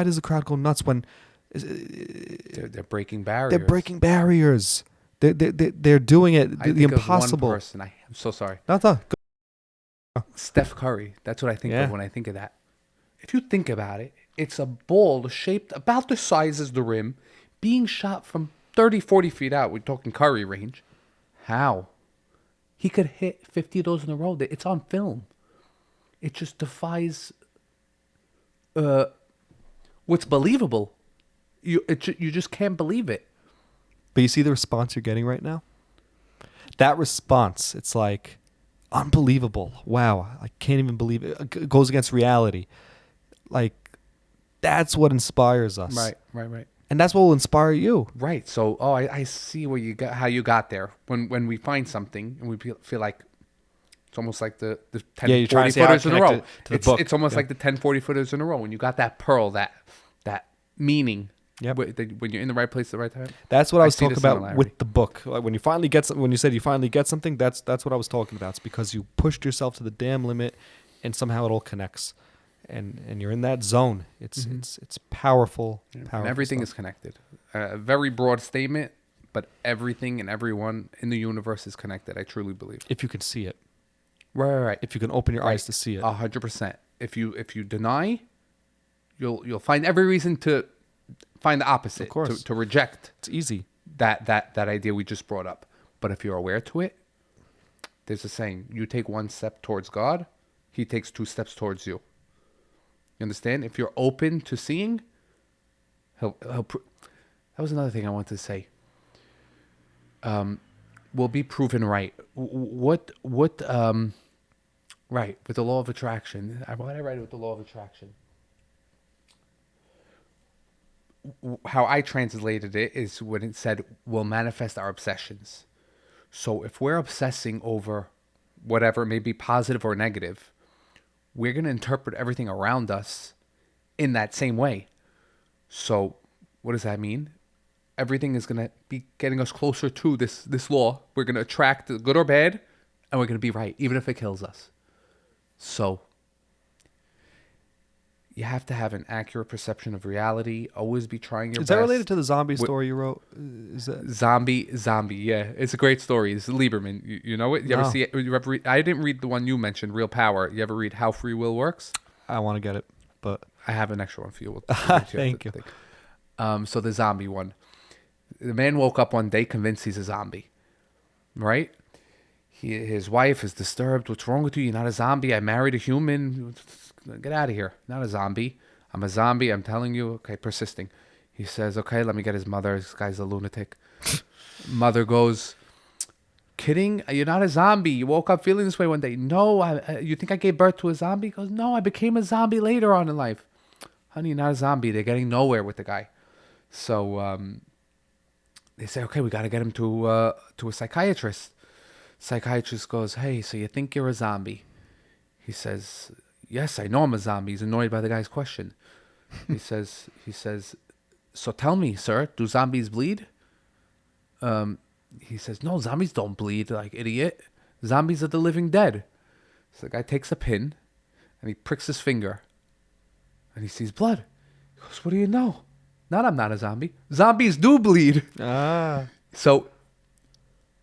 does the crowd go nuts when they're breaking barriers? They're breaking barriers. They're doing it, the impossible. One person. I'm so sorry. No. Steph Curry. That's what I think of when I think of that. If you think about it, it's a ball shaped about the size as the rim, being shot from 30, 40 feet out. We're talking Curry range. How? He could hit 50 of those in a row. It's on film. It just defies what's believable. You just can't believe it. But you see the response you're getting right now? That response, it's like unbelievable. Wow, I can't even believe it. It goes against reality. Like, that's what inspires us. Right. And that's what will inspire you. Right. So, I see where you got, how you got there. When we find something and we feel like it's almost like the 10, 40 footers in a row. It's almost like the 10, 40 footers in a row. When you got that pearl, that meaning. Yeah. When you're in the right place at the right time. That's what I was talking about with the book. Like when you finally get when you said you finally get something, that's what I was talking about. It's because you pushed yourself to the damn limit, and somehow it all connects. And you're in that zone. It's powerful. Yeah. And everything is connected. A very broad statement, but everything and everyone in the universe is connected. I truly believe. If you can see it. Right. If you can open your eyes to see it. 100%. If you deny, you'll find every reason to find the opposite. Of course. To reject. It's easy. that idea we just brought up. But if you're aware to it, there's a saying: you take one step towards God, He takes two steps towards you. You understand? If you're open to seeing, that was another thing I wanted to say. Will be proven right. Right, with the law of attraction. Why did I write it with the law of attraction? How I translated it is when it said, we'll manifest our obsessions. So if we're obsessing over whatever, maybe positive or negative, we're going to interpret everything around us in that same way. So what does that mean? Everything is going to be getting us closer to this law. We're going to attract the good or bad, and we're going to be right, even if it kills us. So you have to have an accurate perception of reality. Always be trying your best. Is that related to the zombie story you wrote? Is that zombie? Yeah, it's a great story. It's Lieberman. You know it? You ever see it? You ever read, I didn't read the one you mentioned, Real Power. You ever read How Free Will Works? I want to get it, but I have an extra one for you. Thank you. So the zombie one. The man woke up one day convinced he's a zombie, right? His wife is disturbed. What's wrong with you? You're not a zombie. I married a human. Get out of here. Not a zombie. I'm a zombie. I'm telling you. Okay, persisting. He says, okay, let me get his mother. This guy's a lunatic. Mother goes, kidding? You're not a zombie. You woke up feeling this way one day. No, you think I gave birth to a zombie? He goes, no, I became a zombie later on in life. Honey, you're not a zombie. They're getting nowhere with the guy. So they say, okay, we got to get him to a psychiatrist. Psychiatrist goes, hey, so you think you're a zombie? He says, yes, I know I'm a zombie. He's annoyed by the guy's question. He says, so tell me, sir, do zombies bleed? He says, no, zombies don't bleed, like idiot. Zombies are the living dead. So the guy takes a pin and he pricks his finger and he sees blood. He goes, what do you know? I'm not a zombie. Zombies do bleed. So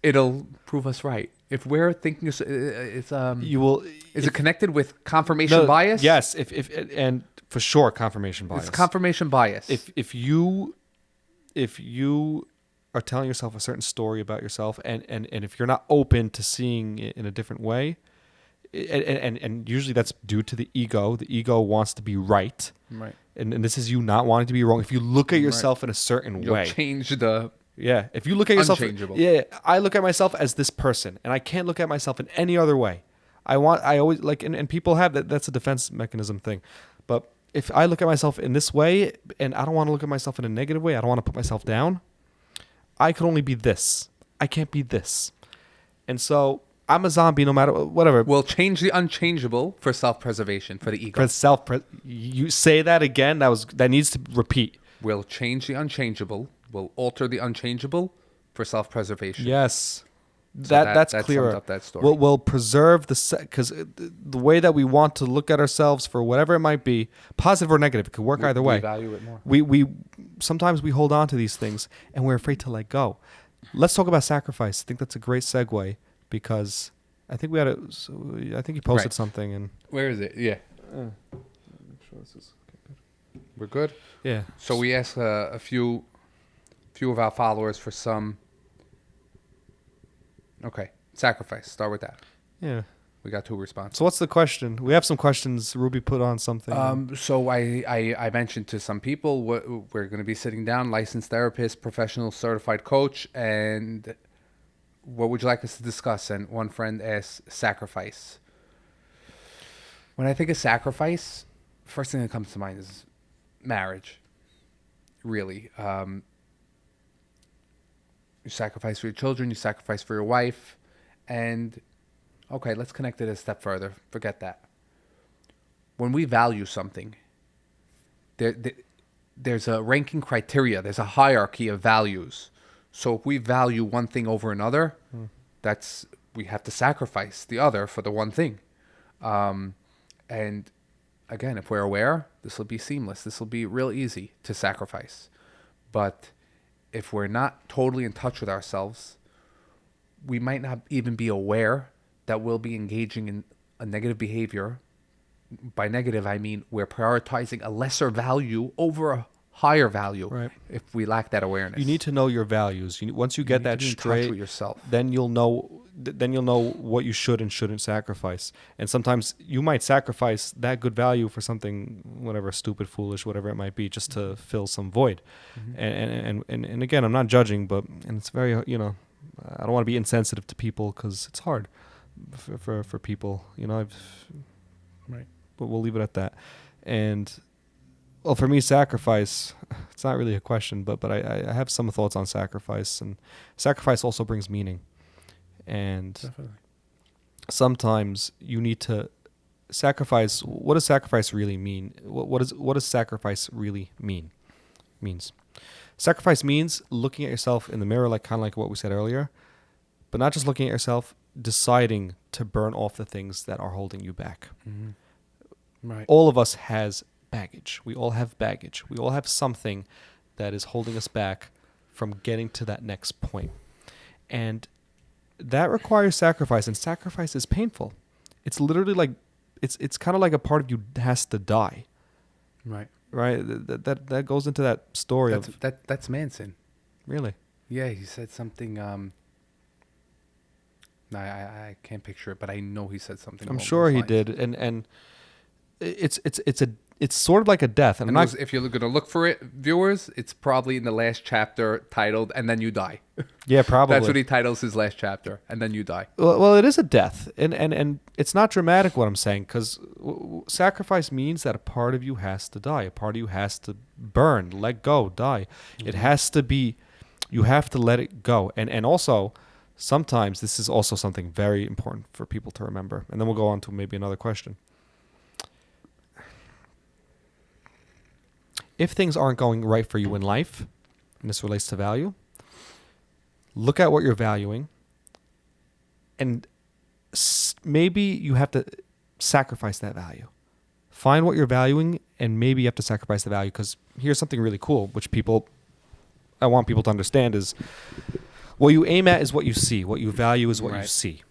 it'll prove us right. If we're thinking it's you will. Is it connected with confirmation bias? Yes, if and for sure confirmation bias. It's confirmation bias. If you are telling yourself a certain story about yourself, and if you're not open to seeing it in a different way, and usually that's due to the ego. The ego wants to be right. Right. And this is you not wanting to be wrong. If you look at yourself in a certain way, change the. Yeah, if you look at yourself, unchangeable. Yeah, I look at myself as this person, and I can't look at myself in any other way. I always like, and people have that. That's a defense mechanism thing. But if I look at myself in this way, and I don't want to look at myself in a negative way, I don't want to put myself down. I could only be this. I can't be this, and so I'm a zombie no matter whatever. We'll change the unchangeable for self-preservation for the ego. You say that again. That needs to repeat. We'll change the unchangeable. We'll alter the unchangeable for self-preservation. Yes. So that's clearer. Sums up that story. We'll preserve because the way that we want to look at ourselves for whatever it might be, positive or negative, it could work either way. We value it more. We sometimes we hold on to these things and we're afraid to let go. Let's talk about sacrifice. I think that's a great segue because I think I think you posted something and where is it? Yeah. Make sure this is good. We're good. Yeah. So we asked a few of our followers for some. Okay, sacrifice. Start with that. Yeah. We got 2 responses. So what's the question? We have some questions. Ruby put on something. So I mentioned to some people we're going to be sitting down, licensed therapist, professional certified coach, and what would you like us to discuss? And one friend asked sacrifice. When I think of sacrifice, first thing that comes to mind is marriage. Really. You sacrifice for your children, you sacrifice for your wife, and okay, let's connect it a step further. Forget that. When we value something, there's a ranking criteria. There's a hierarchy of values. So if we value one thing over another, we have to sacrifice the other for the one thing. And again, if we're aware, this will be seamless. This will be real easy to sacrifice. But if we're not totally in touch with ourselves, we might not even be aware that we'll be engaging in a negative behavior. By negative, I mean we're prioritizing a lesser value over higher value Right. if we lack that awareness. You need to know your values. Once you get need that to be in touch straight, with yourself. then you'll know. Then you'll know what you should and shouldn't sacrifice. And sometimes you might sacrifice that good value for something, whatever, stupid, foolish, whatever it might be, just to fill some void. And again, I'm not judging, but it's very, I don't want to be insensitive to people because it's hard for people. Right. But we'll leave it at that. And well, for me, sacrifice, it's not really a question, but I have some thoughts on sacrifice. And sacrifice also brings meaning. And Definitely. sometimes you need to sacrifice. What does sacrifice really mean? What does sacrifice really means? Sacrifice means looking at yourself in the mirror, kind of like what we said earlier, but not just looking at yourself, deciding to burn off the things that are holding you back. Right. All of us has baggage. We all have baggage. We all have something that is holding us back from getting to that next point. And that requires sacrifice, and sacrifice is painful. It's literally like it's kind of like a part of you has to die. Right. Right? That goes into that story That's Manson. Really? Yeah, he said something. I can't picture it, but I know he said something. I'm along sure those he lines. did, and it's sort of like a death. And if you're going to look for it, viewers, it's probably in the last chapter titled "And Then You Die." yeah, probably. That's what he titles his last chapter, "And Then You Die." Well, it is a death, and it's not dramatic what I'm saying, because sacrifice means that a part of you has to die, a part of you has to burn, let go, die. It has to be, you have to let it go, and also sometimes this is also something very important for people to remember, and then we'll go on to maybe another question. If things aren't going right for you in life, and this relates to value, look at what you're valuing, and maybe you have to sacrifice that value. Find what you're valuing, and maybe you have to sacrifice the value, because here's something really cool, which I want people to understand is, what you aim at is what you see. What you value is what you see.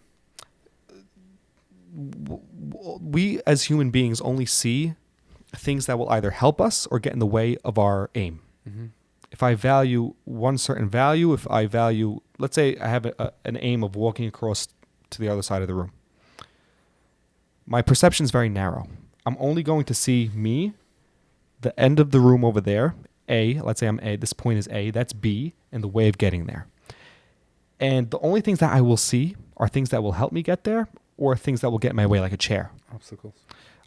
We as human beings only see things that will either help us or get in the way of our aim. If I value one certain value, let's say I have an aim of walking across to the other side of the room. My perception is very narrow. I'm only going to see me, the end of the room over there, A, let's say I'm A, this point is A, that's B, and the way of getting there. And the only things that I will see are things that will help me get there, or things that will get in my way, like a chair.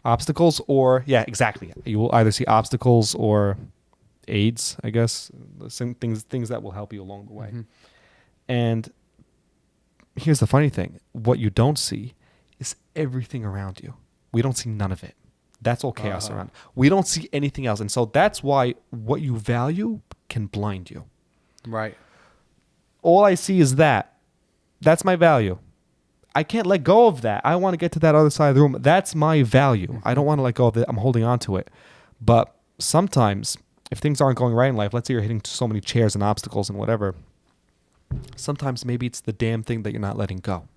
Obstacles, or yeah, exactly. You will either see obstacles or aids, I guess, some things that will help you along the way. And here's the funny thing: what you don't see is everything around you. We don't see none of it. That's all chaos around. We don't see anything else, and so that's why what you value can blind you. Right. All I see is that. That's my value. I can't let go of that. I want to get to that other side of the room. That's my value. I don't want to let go of it. I'm holding on to it. But sometimes, if things aren't going right in life, let's say you're hitting so many chairs and obstacles and whatever, sometimes maybe it's the damn thing that you're not letting go.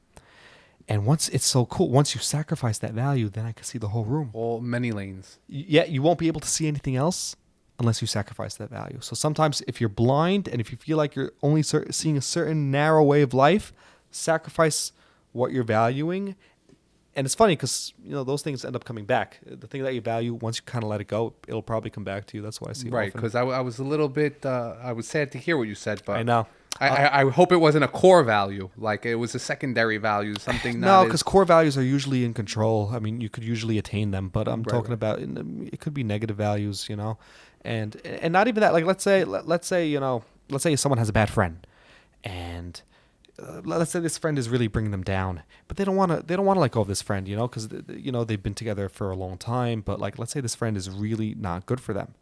And once it's so cool, once you sacrifice that value, then I can see the whole room. All many lanes. Yeah, you won't be able to see anything else unless you sacrifice that value. So sometimes if you're blind and if you feel like you're only seeing a certain narrow way of life, sacrifice what you're valuing. And it's funny because those things end up coming back. The thing that you value, once you kind of let it go, it'll probably come back to you. That's what I see. Right, because I was a little bit I was sad to hear what you said, but I know. I hope it wasn't a core value, like it was a secondary value, something. No, because core values are usually in control. I mean, you could usually attain them, but I'm talking about it could be negative values, and not even that. Like let's say someone has a bad friend, and let's say this friend is really bringing them down, but they don't want to let go of this friend, because they've been together for a long time. But like, let's say this friend is really not good for them.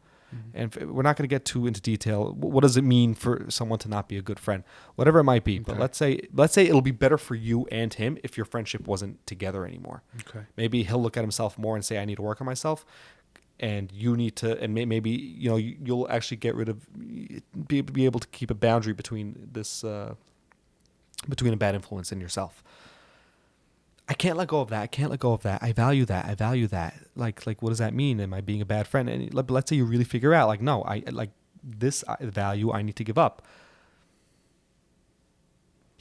And we're not going to get too into detail. What does it mean for someone to not be a good friend? Whatever it might be. Okay. But let's say it'll be better for you and him if your friendship wasn't together anymore. Okay. Maybe he'll look at himself more and say, I need to work on myself. And you need to, and maybe, you'll actually get rid of, be able to keep a boundary between this, between a bad influence and yourself. I can't let go of that. I can't let go of that. I value that. I value that. Like what does that mean? Am I being a bad friend? And let's say you really figure out, like, no, I like this value I need to give up.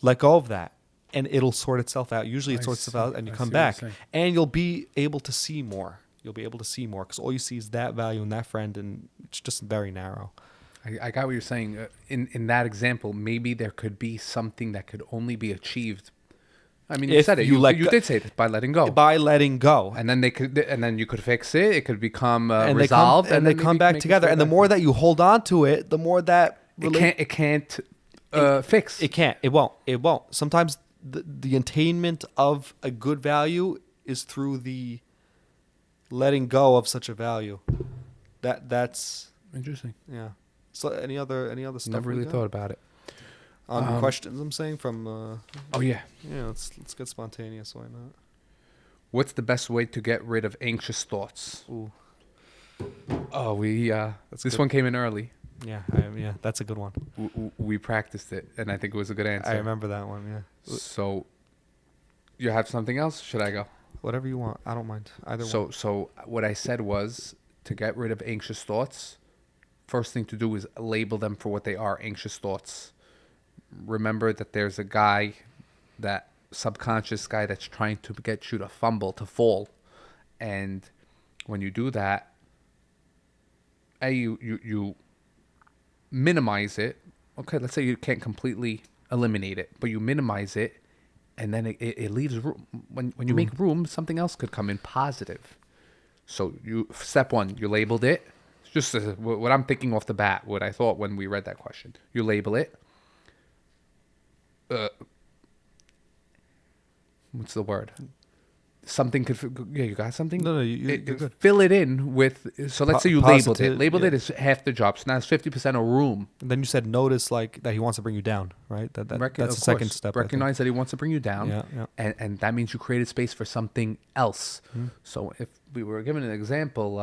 Let go of that, and it'll sort itself out. Usually it sorts itself out, and you come back, and you'll be able to see more. You'll be able to see more because all you see is that value in that friend, and it's just very narrow. I got what you're saying. In that example, maybe there could be something that could only be achieved. I mean, you said it. You did say it by letting go. By letting go, and then you could fix it. It could become and resolved, and they come back together. And the more that you hold on to it, the more that it can't fix. It can't. It won't. It won't. Sometimes the attainment of a good value is through the letting go of such a value. That's interesting. Yeah. So any other stuff? Never really thought about it. On questions, I'm saying from. Oh yeah. Yeah. Let's get spontaneous. Why not? What's the best way to get rid of anxious thoughts? Ooh. Oh, this one came in early. Yeah. That's a good one. We practiced it, and I think it was a good answer. I remember that one. Yeah. So, you have something else? Should I go? Whatever you want. I don't mind either one. So what I said was to get rid of anxious thoughts. First thing to do is label them for what they are, anxious thoughts. Remember that there's a guy, that subconscious guy that's trying to get you to fumble, to fall. And when you do that, you minimize it. Okay, let's say you can't completely eliminate it, but you minimize it, and then it leaves room. When you make room, something else could come in positive. So step one, you labeled it. Just what I'm thinking off the bat, what I thought when we read that question. You label it. What's the word? Something could. Yeah, you got something? No, you're good. Fill it in with. So let's say you labeled it. Labeled it as half the job. So now it's 50% of room. And then you said notice like that he wants to bring you down, right? That's the second step. Recognize that he wants to bring you down. Yeah. And that means you created space for something else. So if we were given an example,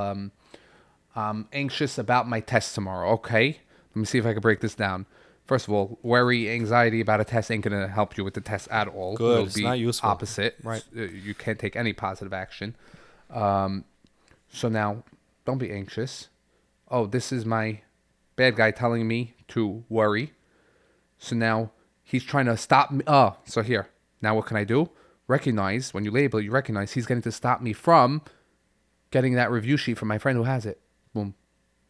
I'm anxious about my test tomorrow. Okay, let me see if I can break this down. First of all, worry, anxiety about a test ain't going to help you with the test at all. Good, it's not useful. Opposite. Right. You can't take any positive action. So now, don't be anxious. Oh, this is my bad guy telling me to worry. So now, he's trying to stop me. Oh, so here. Now what can I do? Recognize, when you label it, you recognize he's going to stop me from getting that review sheet from my friend who has it. Boom.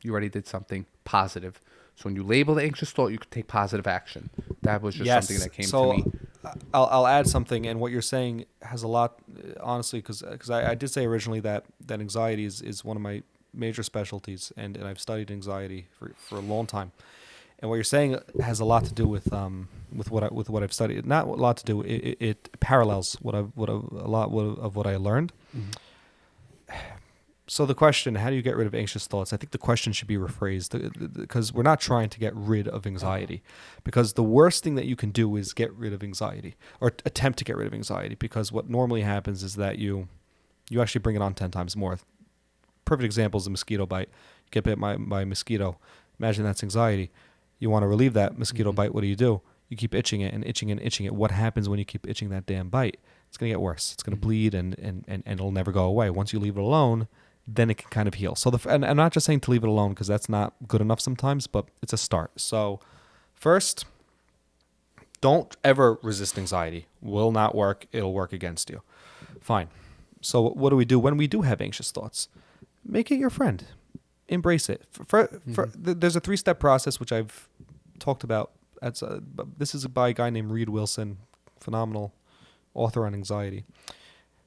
You already did something positive. So when you label the anxious thought, you can take positive action. That was just something that came to me. I'll add something, and what you're saying has a lot, honestly, because I did say originally that anxiety is one of my major specialties, and I've studied anxiety for a long time. And what you're saying has a lot to do with what I've studied. Not a lot to do. It parallels a lot of what I learned. Mm-hmm. So the question, how do you get rid of anxious thoughts? I think the question should be rephrased because we're not trying to get rid of anxiety, because the worst thing that you can do is get rid of anxiety or attempt to get rid of anxiety, because what normally happens is that you actually bring it on 10 times more. Perfect example is a mosquito bite. You get bit by a mosquito. Imagine that's anxiety. You want to relieve that mosquito bite. What do? You keep itching it and itching and itching it. What happens when you keep itching that damn bite? It's going to get worse. It's going to bleed and it'll never go away. Once you leave it alone, then it can kind of heal. So and I'm not just saying to leave it alone because that's not good enough sometimes, but it's a start. So first, don't ever resist anxiety. Will not work. It'll work against you. Fine. So what do we do when we do have anxious thoughts? Make it your friend. Embrace it. There's a 3-step process which I've talked about. This is by a guy named Reed Wilson, phenomenal author on anxiety.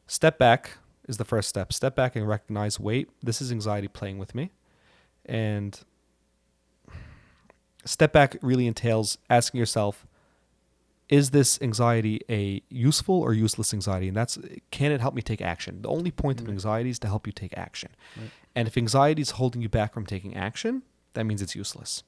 Step back is the first step. Step back and recognize, wait, this is anxiety playing with me. And step back really entails asking yourself, is this anxiety a useful or useless anxiety? And that's, can it help me take action? The only point of anxiety is to help you take action. Right. And if anxiety is holding you back from taking action, that means it's useless.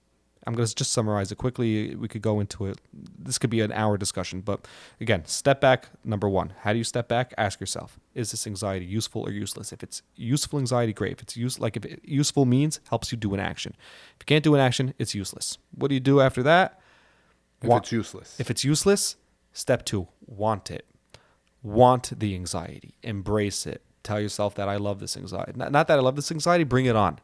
I'm going to just summarize it quickly. We could go into it. This could be an hour discussion. But again, step back, number 1. How do you step back? Ask yourself, is this anxiety useful or useless? If it's useful anxiety, great. If it's useful means helps you do an action. If you can't do an action, it's useless. What do you do after that? It's useless. If it's useless, step 2, want it. want the anxiety, embrace it. Tell yourself that I love this anxiety. Not that I love this anxiety, bring it on.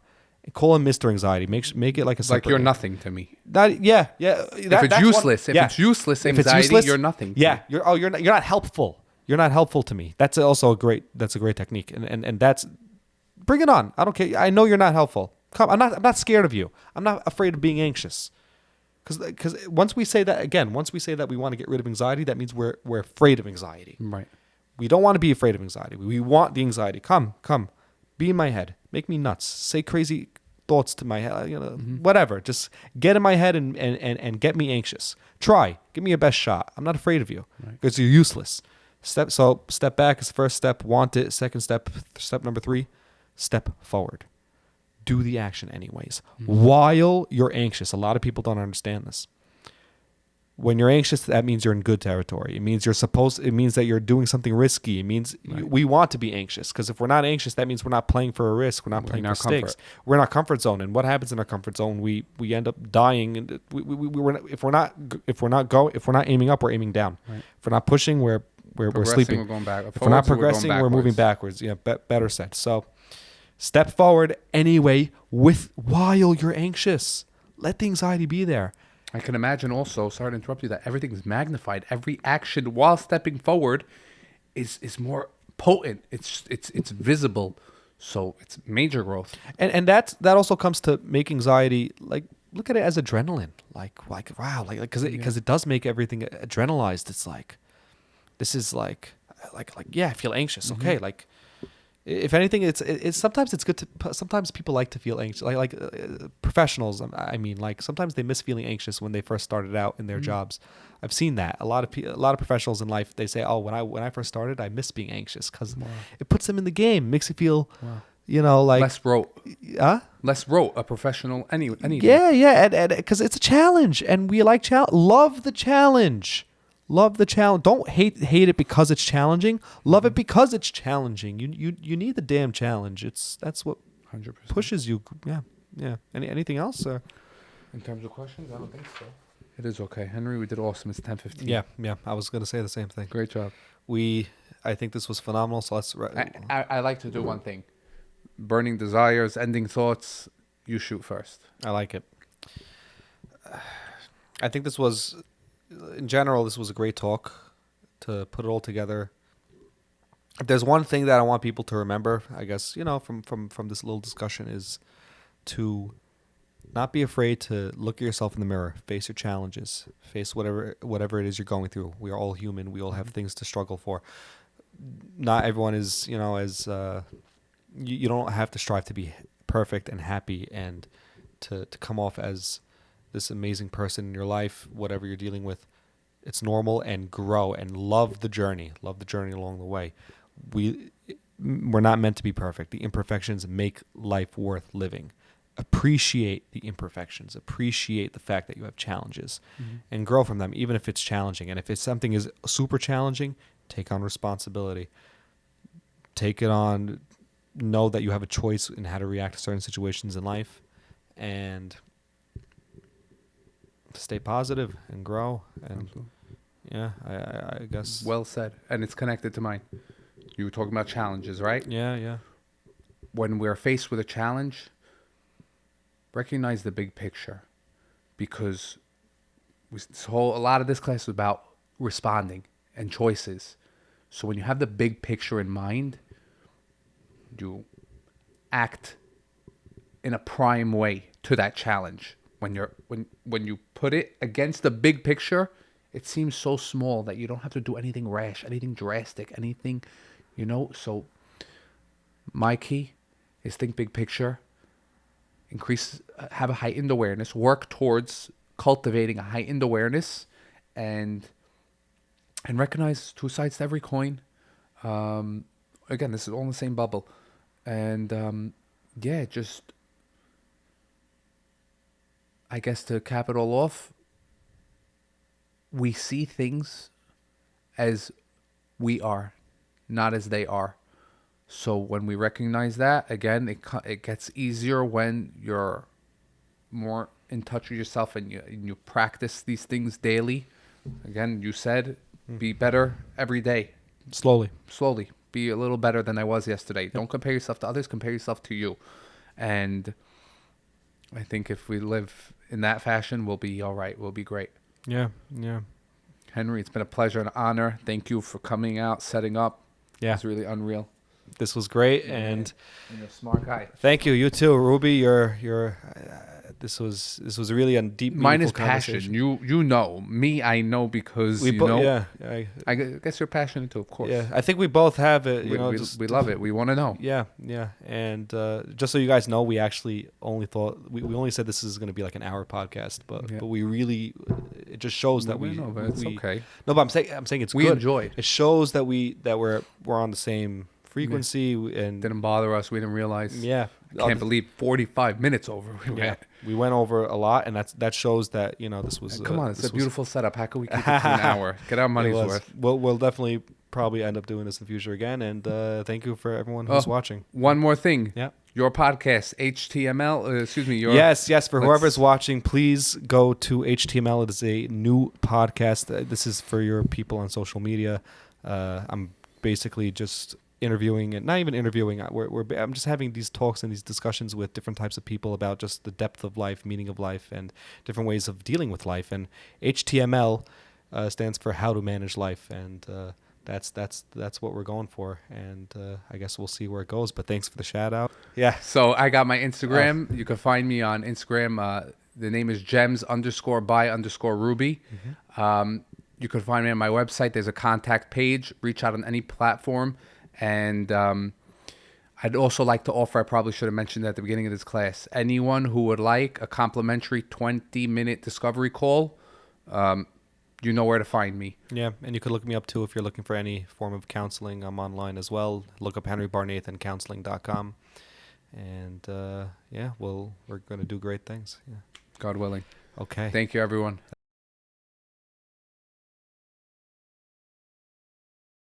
Call him Mr. Anxiety. Make it like a Like separate you're name. nothing to me. Yeah. If it's useless, anxiety, you're nothing. To me. You're not helpful. You're not helpful to me. That's a great technique. And that's, bring it on. I don't care. I know you're not helpful. Come, I'm not scared of you. I'm not afraid of being anxious. Because once we say that we want to get rid of anxiety, that means we're afraid of anxiety. Right. We don't want to be afraid of anxiety. We want the anxiety. Come, be in my head. Make me nuts. Say crazy thoughts to my head. Whatever. Just get in my head and get me anxious. Try. Give me your best shot. I'm not afraid of you because you're useless. Step back is the first step. Want it. Second step number 3, step forward. Do the action anyways. While you're anxious, a lot of people don't understand this. When you're anxious, that means you're in good territory. It means it means that you're doing something risky. It means we want to be anxious, because if we're not anxious, that means we're not playing for a risk. We're not playing for stakes. We're in our comfort zone. And what happens in our comfort zone? We end up dying. And if we're not aiming up, we're aiming down. Right. If we're not pushing, we're sleeping. We're going back. If we're not progressing, we're moving backwards. Yeah, better said. So step forward anyway while you're anxious. Let the anxiety be there. I can imagine also, sorry to interrupt you, that everything's magnified. Every action while stepping forward is more potent. It's visible. So it's major growth. And that also comes to make anxiety, like, look at it as adrenaline. Like wow, because it does make everything adrenalized. It's like, this is like yeah, I feel anxious. Okay, like, if anything, it's sometimes it's good to. Sometimes people like to feel anxious, like professionals. I mean, like, sometimes they miss feeling anxious when they first started out in their jobs. I've seen that a lot of professionals in life. They say, "Oh, when I first started, I missed being anxious because it puts them in the game, makes you feel, like less rote. Less rote. A professional, anything. Yeah, and because it's a challenge, and we like love the challenge. Love the challenge. Don't hate it because it's challenging. Love it because it's challenging. You need the damn challenge. That's what 100% pushes you. Yeah. Anything else? In terms of questions, I don't think so. It is okay, Henry. We did awesome. It's 10:15. Yeah. I was gonna say the same thing. Great job. I think this was phenomenal. So let's. I like to do one thing. Burning desires, ending thoughts. You shoot first. I like it. I think this was. In general, this was a great talk to put it all together. If there's one thing that I want people to remember, I guess, from this little discussion, is to not be afraid to look at yourself in the mirror, face your challenges, face whatever it is you're going through. We are all human. We all have things to struggle for. Not everyone is, as you don't have to strive to be perfect and happy and to come off as this amazing person in your life, whatever you're dealing with. It's normal, and grow and love the journey along the way. We're not meant to be perfect. The imperfections make life worth living. Appreciate the imperfections. Appreciate the fact that you have challenges, and grow from them, even if it's challenging. And if it's something is super challenging, take on responsibility. Take it on. Know that you have a choice in how to react to certain situations in life, and stay positive and grow. And yeah, I guess. Well said. And it's connected to mine. You were talking about challenges, right? Yeah. When we're faced with a challenge, recognize the big picture, because a lot of this class is about responding and choices. So when you have the big picture in mind, you act in a prime way to that challenge. When you put it against the big picture, it seems so small that you don't have to do anything rash, anything drastic, anything, So my key is think big picture, have a heightened awareness, work towards cultivating a heightened awareness, and recognize two sides to every coin. Again, this is all in the same bubble. And just, I guess, to cap it all off, we see things as we are, not as they are. So when we recognize that, again, it gets easier when you're more in touch with yourself and you practice these things daily. Again, you said, be better every day. Slowly. be a little better than I was yesterday. Don't compare yourself to others, compare yourself to you. And I think if we live in that fashion, we'll be all right. We'll be great. Yeah. Henry, it's been a pleasure and honor. Thank you for coming out, setting up. Yeah. It's really unreal. This was great, and you're a smart guy. Thank you. You too, Ruby. This was really a deep, mine is meaningful conversation. passion. You know me. I know because We you know. Yeah. I guess you're passionate too, of course. Yeah, I think we both have it. We love it. We want to know. Yeah. And just so you guys know, we actually only thought we only said this is going to be like an hour podcast, but we really it just shows that we. No, but it's okay. No, but I'm saying it's we good. Enjoyed. It shows that we're on the same frequency and didn't bother us. We didn't realize. Yeah. I can't believe 45 minutes over. We went over a lot, and that shows that this was. Come on, it's a beautiful setup. How can we keep it to an hour? Get our money's worth. We'll definitely probably end up doing this in the future again, and thank you for everyone who's watching. One more thing. Yeah. Your podcast, HTML. Excuse me. Yes. For whoever's watching, please go to HTML. It is a new podcast. This is for your people on social media. I'm basically just interviewing, and not even interviewing. I'm just having these talks and these discussions with different types of people about just the depth of life, meaning of life, and different ways of dealing with life. And HTML stands for How to Manage Life, and that's what we're going for. And I guess we'll see where it goes. But thanks for the shout out. Yeah. So I got my Instagram. You can find me on Instagram. The name is gems_by_Ruby. Mm-hmm. You can find me on my website. There's a contact page. Reach out on any platform. And I'd also like to offer, I probably should have mentioned at the beginning of this class, anyone who would like a complimentary 20-minute discovery call, you know where to find me. Yeah, and you could look me up too if you're looking for any form of counseling. I'm online as well. Look up henrybarnathancounseling.com. And we're going to do great things. Yeah. God willing. Okay. Thank you, everyone.